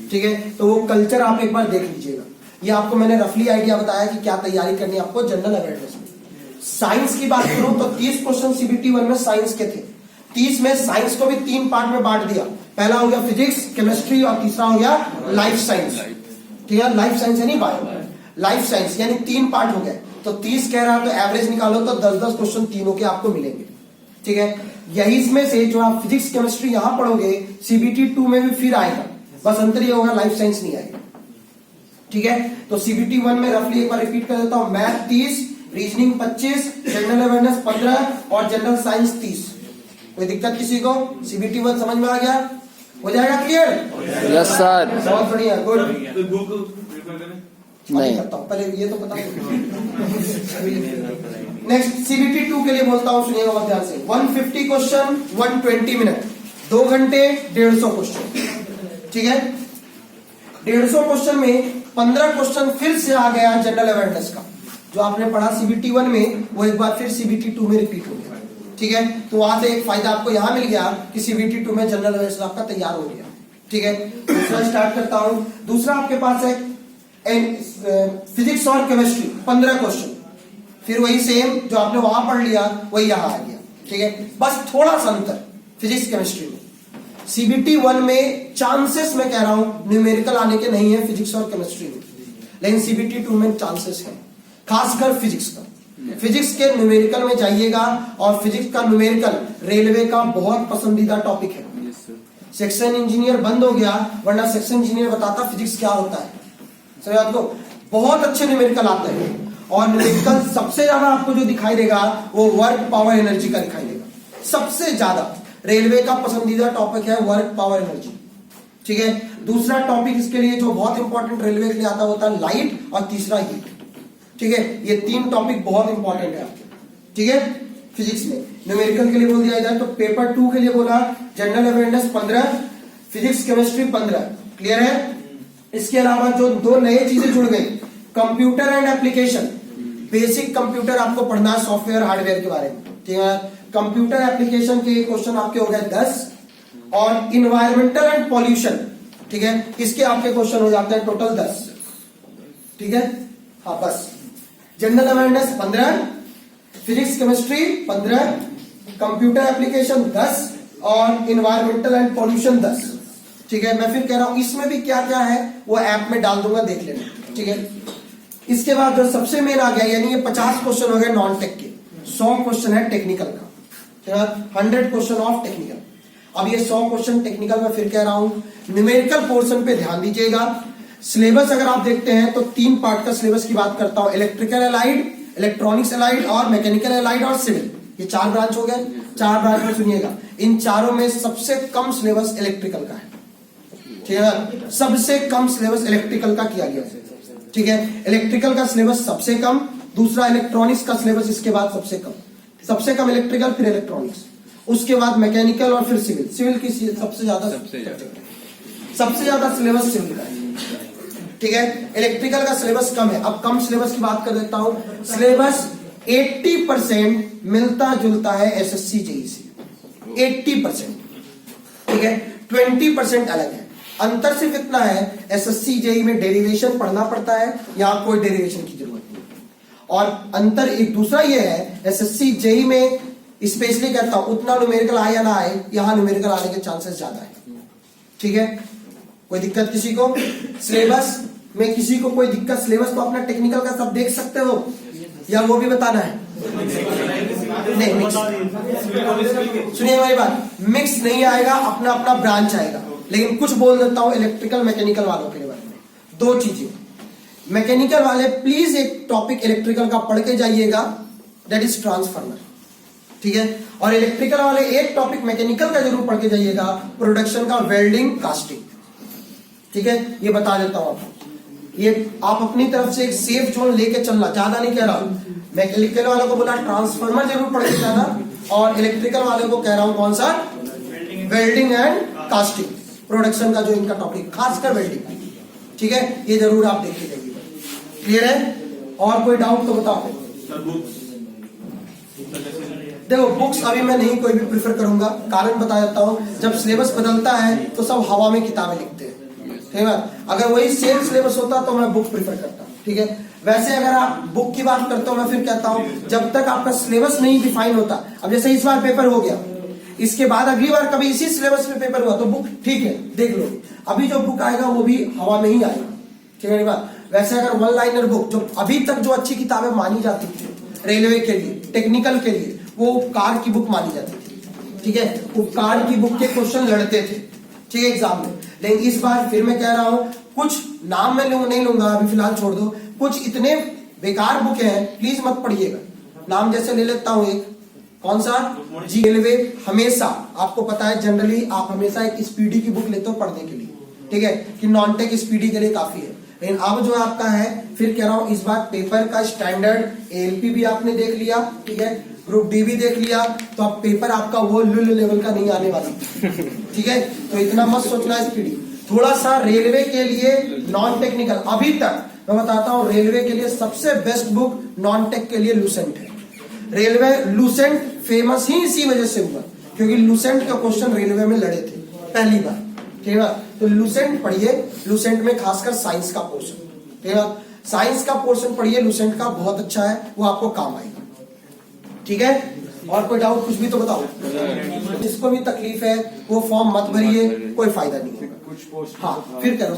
ठीक है। तो वो कल्चर आप एक बार देख लीजिएगा। ये आपको मैंने रफली आइडिया बताया कि क्या तैयारी करनी है आपको जनरल अवेयरनेस में। साइंस की बात करूं तो 30 क्वेश्चन CBT 1 में साइंस के थे। 30 में साइंस को भी 3 पार्ट में बांट दिया, पहला हो गया फिजिक्स, केमिस्ट्री और तीसरा हो गया लाइफ साइंस, ठीक है। लाइफ साइंस है नहीं बायो, लाइफ साइंस, यानी 3 पार्ट हो गए। तो 30 कह रहा तो एवरेज निकालो तो 10-10 क्वेश्चन तीनों के आपको मिलेंगे, ठीक है। यही इसमें से जो आप फिजिक्स केमिस्ट्री यहां पढ़ोगे CBT 2 में भी फिर आएगा, बस अंतर ये होगा लाइफ साइंस नहीं आएगा, ठीक है। तो CBT 1 में रफली एक बार रिपीट कर देता हूं, मैथ 30, रीजनिंग 25, जनरल अवेयरनेस 15 और जनरल साइंस 30। कोई दिक्कत किसी को? CBT 1 समझ में आ गया, हो जाएगा क्लियर? Yes sir. बहुत बढ़िया, गुड। बुक प्रिफर करें? नहीं करता हूं, पहले ये तो पता नेक्स्ट CBT 2 के लिए बोलता हूं, सुनिएगा बहुत ध्यान से। 150 क्वेश्चन 120 मिनट, 2 घंटे 150 क्वेश्चन, ठीक है। 150 क्वेश्चन में 15 क्वेश्चन फिर से आ गया जनरल अवेयरनेस का, जो आपने पढ़ा CBT 1 में वो एक बार फिर CBT 2 में रिपीट हो गया, ठीक है। तो वहां से एक फायदा आपको यहां मिल गया कि CBT 2 में जनरल अवेयरनेस आपका तैयार हो गया, ठीक है। दूसरा स्टार्ट करता हूं। दूसरा आपके पास है फिजिक्स और केमिस्ट्री 15 क्वेश्चन, फिर वही सेम जो आपने वहां पढ़ लिया वही यहां आ गया, ठीक है। बस थोड़ा सा अंतर फिजिक्स केमिस्ट्री में। CBT 1 में चांसेस मैं कह रहा हूं न्यूमेरिकल आने के नहीं है फिजिक्स और केमिस्ट्री में, लेकिन CBT 2 में चांसेस है, खासकर फिजिक्स का। फिजिक्स के न्यूमेरिकल में जाइएगा, और फिजिक्स का न्यूमेरिकल रेलवे का बहुत पसंदीदा टॉपिक है। सेक्शन इंजीनियर बंद हो गया, वरना सेक्शन इंजीनियर बताता फिजिक्स क्या होता है, समझ आपको। बहुत अच्छे न्यूमेरिकल आते हैं, और न्यूमेरिकल सबसे ज्यादा आपको जो दिखाई देगा वो वर्क पावर एनर्जी का दिखाई देगा। सबसे ज्यादा रेलवे का पसंदीदा टॉपिक है वर्क पावर एनर्जी, ठीक है। दूसरा टॉपिक इसके लिए जो बहुत इंपॉर्टेंट रेलवे के लिए आता होता है लाइट, और तीसरा हीट, ठीक है। ये 3 टॉपिक बहुत इंपॉर्टेंट है आपके, ठीक है। फिजिक्स में न्यूमेरिकल के लिए बोल दिया जाए तो पेपर 2 के लिए बोला general awareness 15, physics chemistry 15, clear है। इसके अलावा जो 2 नए चीजें जुड़ गई, computer and application, basic computer आपको पढ़ना है, सॉफ्टवेयर हार्डवेयर के बारे में, ठीक है। कंप्यूटर एप्लीकेशन के क्वेश्चन आपके हो गए 10, और इन्वायरमेंटल एंड पॉल्यूशन, ठीक है, इसके आपके क्वेश्चन हो जाते हैं टोटल 10, ठीक है। हाँ बस general awareness 15, physics chemistry 15, computer application 10 और इन्वायरमेंटल एंड पॉल्यूशन 10, ठीक है। मैं फिर कह रहा हूं इसमें भी क्या क्या है वो ऐप में डाल दूंगा, देख लेना, ठीक है। इसके बाद जो सबसे मेन आ गया, यानी ये 50 क्वेश्चन हो गए नॉन टेक के, 100 क्वेश्चन है टेक्निकल का, ठीक है। 100 क्वेश्चन ऑफ टेक्निकल। अब ये 100 क्वेश्चन टेक्निकल में फिर कह रहा हूं न्यूमेरिकल पोर्शन पे ध्यान दीजिएगा। सिलेबस अगर आप देखते हैं तो 3 पार्ट का सिलेबस की बात करता हूं, इलेक्ट्रिकल एलाइड, इलेक्ट्रॉनिक्स एलाइड और मैकेनिकल एलाइड और सिविल, ये 4 ब्रांच हो गए। 4 ब्रांच में सुनिएगा, इन चारों में सबसे कम सिलेबस इलेक्ट्रिकल का है, ठीक है। सबसे कम सिलेबस इलेक्ट्रिकल का किया गया है, ठीक है। इलेक्ट्रिकल का सिलेबस सबसे कम, दूसरा इलेक्ट्रॉनिक्स का सिलेबस इसके बाद सबसे कम इलेक्ट्रिकल, फिर इलेक्ट्रॉनिक्स, उसके बाद मैकेनिकल और फिर सिविल। सिविल की सबसे ज्यादा सिलेबस सिविल का है, ठीक है। इलेक्ट्रिकल का सिलेबस कम है। अब कम सिलेबस की बात कर देता हूं, सिलेबस 80% मिलता जुलता है SSC JEE से, 80%, ठीक है। 20% अलग है। अंतर सिर्फ इतना है, SSC JEE में डेरिवेशन पढ़ना पड़ता है, यहां कोई डेरिवेशन की जरूरत नहीं। और अंतर एक दूसरा ये है, SSC JEE में स्पेशली कहता हूं उतना न्यूमेरिकल आए या ना आए, यहां न्यूमेरिकल आने के चांसेस ज्यादा है, ठीक है। कोई दिक्कत किसी को? सिलेबस में किसी को कोई दिक्कत? सिलेबस तो अपना टेक्निकल का सब देख सकते हो, या वो भी बताना है? नहीं, मिक्स सुनिए हमारी बात, मिक्स नहीं आएगा, अपना अपना ब्रांच आएगा। लेकिन कुछ बोल देता हूं इलेक्ट्रिकल मैकेनिकल वालों के बारे में। 2 चीजें, मैकेनिकल वाले प्लीज एक टॉपिक इलेक्ट्रिकल का पढ़ के जाइएगा, दैट इज ट्रांसफार्मर, ठीक है। और इलेक्ट्रिकल वाले एक टॉपिक मैकेनिकल का जरूर पढ़ के जाइएगा, प्रोडक्शन का, वेल्डिंग, कास्टिंग, ठीक है। ये बता देता हूं आपको, ये आप अपनी तरफ से एक सेफ जोन लेके चलना, ज्यादा नहीं कह रहा हूं। मैकेनिकल वालों को बोला ट्रांसफार्मर जरूर पढ़ के जाना, और इलेक्ट्रिकल वाले को कह रहा हूं कौन सा, वेल्डिंग एंड कास्टिंग, प्रोडक्शन का जो इनका टॉपिक, खासकर वेल्डिंग, ठीक है। ये जरूर आप देख के जाइएगा, क्लियर है। और कोई डाउट तो बताओ। देखो बुक्स अभी मैं नहीं कोई भी प्रिफर करूंगा, कारण बता देता हूं, जब सिलेबस बदलता है तो सब हवा में किताबें लिखते हैं, ठीक है। अगर वही सेम सिलेबस होता तो मैं बुक प्रिफर करता, ठीक है। वैसे अगर आप बुक की बात करते हो, मैं फिर कहता हूं जब तक आपका सिलेबस नहीं डिफाइन होता, अब जैसे इस बार पेपर हो गया, इसके बाद अगली बार कभी इसी सिलेबस में पेपर हुआ तो बुक ठीक है देख लो, अभी जो बुक आएगा वो भी हवा में ही आएगा, ठीक है बात। वैसे अगर वन लाइनर बुक जो अभी तक जो अच्छी किताबें मानी जाती थी रेलवे के लिए, टेक्निकल के लिए, वो उपकार की बुक मानी जाती थी, ठीक है। उपकार की बुक के क्वेश्चन लड़ते थे, ठीक है, एग्जाम में। लेकिन इस बार फिर मैं कह रहा हूं, कुछ नाम मैं नहीं लूंगा अभी फिलहाल, छोड़ दो। कुछ इतने बेकार बुक हैं, प्लीज मत पढ़िएगा। नाम जैसे ले लेता हूं एक, कौन सा, जी रेलवे। हमेशा आपको पता है जनरली आप हमेशा एक स्पीडी की बुक लेते हो पढ़ने के लिए, ठीक है, कि नॉन टेक स्पीडी के लिए काफी है। लेकिन अब जो आपका है, फिर कह रहा हूं इस बार पेपर का स्टैंडर्ड एएलपी भी आपने देख लिया, ठीक है, ग्रुप डी भी देख लिया, तो अब पेपर आपका वो लुल लेवल का नहीं आने वाला, ठीक है। तो इतना मत सोचना स्पीडी, थोड़ा सा रेलवे के लिए नॉन टेक्निकल, अभी तक मैं बताता हूं रेलवे के लिए सबसे बेस्ट बुक नॉन टेक के लिए लूसेंट है। रेलवे लूसेंट फेमस ही इसी वजह से हुआ क्योंकि लूसेंट का क्वेश्चन रेलवे में लड़े थे पहली बार, ठीक है। तो लूसेंट पढ़िए, लूसेंट में खासकर साइंस का पोर्शन, ठीक है, साइंस का पोर्शन पढ़िए लूसेंट का, बहुत अच्छा है, वो आपको काम आएगा, ठीक है। और कोई डाउट कुछ भी तो बताओ। जिसको भी तकलीफ है वो फॉर्म मत भरिए, कोई फायदा नहीं है। हाँ फिर करो,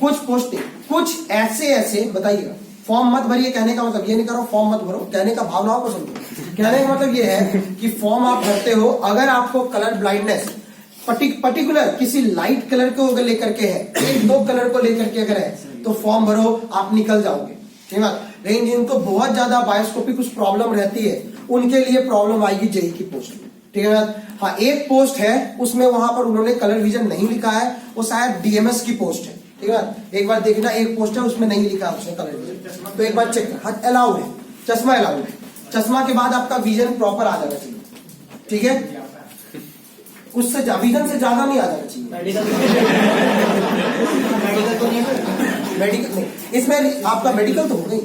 कुछ पोस्टिंग, कुछ ऐसे बताइएगा। फॉर्म मत भरिए कहने का मतलब ये नहीं करो फॉर्म मत भरो, कहने का भावनाओं को समझो। कहने का मतलब ये है कि फॉर्म आप भरते हो, अगर आपको कलर ब्लाइंडनेस पर्टिकुलर किसी लाइट कलर को अगर लेकर के है, एक दो कलर को लेकर के अगर है, तो फॉर्म भरो, आप निकल जाओगे, ठीक है। लेकिन जिनको बहुत ज्यादा बायोस्कोपी कुछ प्रॉब्लम रहती है, उनके लिए प्रॉब्लम आएगी जेई की पोस्ट में, ठीक है। हाँ एक पोस्ट है उसमें वहां पर उन्होंने कलर विजन नहीं लिखा है, वो शायद डीएमएस की पोस्ट है, ठीक है। एक बार देखना, एक पोस्ट है उसमें नहीं लिखा है उसने कलर विजन, तो एक बार चेक। हाँ अलाउड है, चश्मा अलाउड है, चश्मा के बाद आपका विजन प्रॉपर आ जाना चाहिए, ठीक है। उससे विजन से ज्यादा नहीं आ जाना चाहिए। मेडिकल नहीं, इसमें आपका मेडिकल तो होगा ही,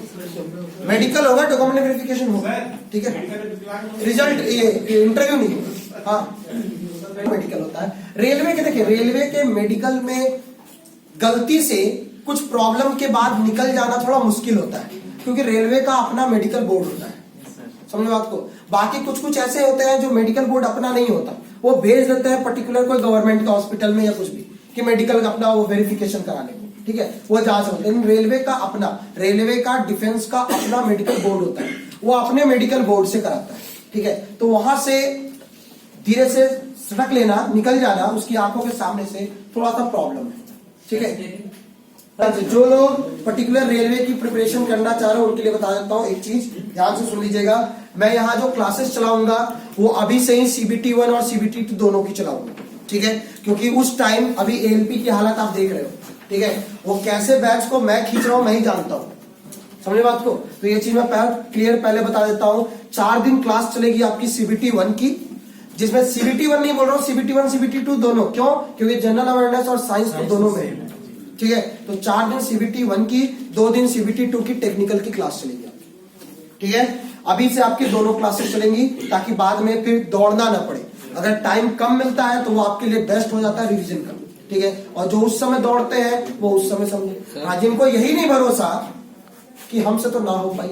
मेडिकल होगा, डॉक्यूमेंट वेरिफिकेशन होगा, ठीक है, रिजल्ट ये इंटरव्यू नहीं होगा, हाँ मेडिकल होता है। रेलवे के देखिए, रेलवे के मेडिकल में गलती से कुछ प्रॉब्लम के बाद निकल जाना थोड़ा मुश्किल होता है, क्योंकि रेलवे का अपना मेडिकल बोर्ड होता है, समझ बात को। बाकी कुछ ऐसे होते हैं जो मेडिकल बोर्ड अपना नहीं होता, वो भेज देते हैं पर्टिकुलर कोई गवर्नमेंट का हॉस्पिटल में या कुछ भी, कि मेडिकल का अपना वो वेरिफिकेशन कराने को, ठीक है, वो जांच होता है। लेकिन रेलवे का अपना, रेलवे का डिफेंस का अपना मेडिकल बोर्ड होता है, वो अपने मेडिकल बोर्ड से कराता है, ठीक है। तो वहां से धीरे से सड़क लेना, निकल जाना उसकी आंखों के सामने से थोड़ा सा प्रॉब्लम है, ठीक है। जो लोग पर्टिकुलर रेलवे की प्रिपरेशन करना चाह रहे हो उनके लिए बता देता हूँ एक चीज, ध्यान से सुन लीजिएगा। मैं यहाँ जो क्लासेस चलाऊंगा वो अभी से ही CBT1 और CBT2 दोनों की चलाऊंगा, ठीक है, क्योंकि उस टाइम अभी ALP की हालत आप देख रहे हो, ठीक है, वो कैसे बैच को मैं खींच रहा हूँ मैं ही जानता हूँ, समझे बात को। तो ये चीज मैं क्लियर पहले बता देता हूँ। 4 दिन क्लास चलेगी आपकी CBT1 की, जिसमें CBT1 नहीं बोल रहा हूँ, CBT1 CBT2 दोनों, क्यों, क्योंकि जनरल अवेयरनेस और साइंस तो दोनों में, ठीक है। तो 4 दिन CBT1 की, 2 दिन CBT2 की टेक्निकल की क्लास चलेगी आपकी, ठीक है। अभी से आपकी दोनों क्लासेस चलेंगी ताकि बाद में फिर दौड़ना ना पड़े। अगर टाइम कम मिलता है तो वो आपके लिए बेस्ट हो जाता है रिवीजन का, ठीक है। और जो उस समय दौड़ते हैं वो उस समय समझे। हाँ, जिनको यही नहीं भरोसा कि हमसे तो ना हो पाई,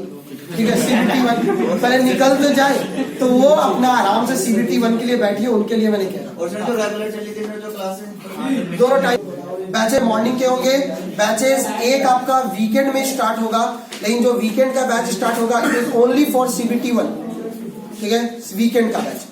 ठीक है, CBT1 पहले निकल तो जाए, तो वो अपना आराम से CBT1 के लिए बैठिए, उनके लिए मैंने कह रहा। और सर जो रेगुलर चली थी सर जो क्लास है, दोनों टाइम बैचेस मॉर्निंग के होंगे। बैचेस एक आपका वीकेंड में स्टार्ट होगा, लेकिन जो वीकेंड का बैच स्टार्ट होगा it is only for CBT1, ठीक है, वीकेंड का बैच।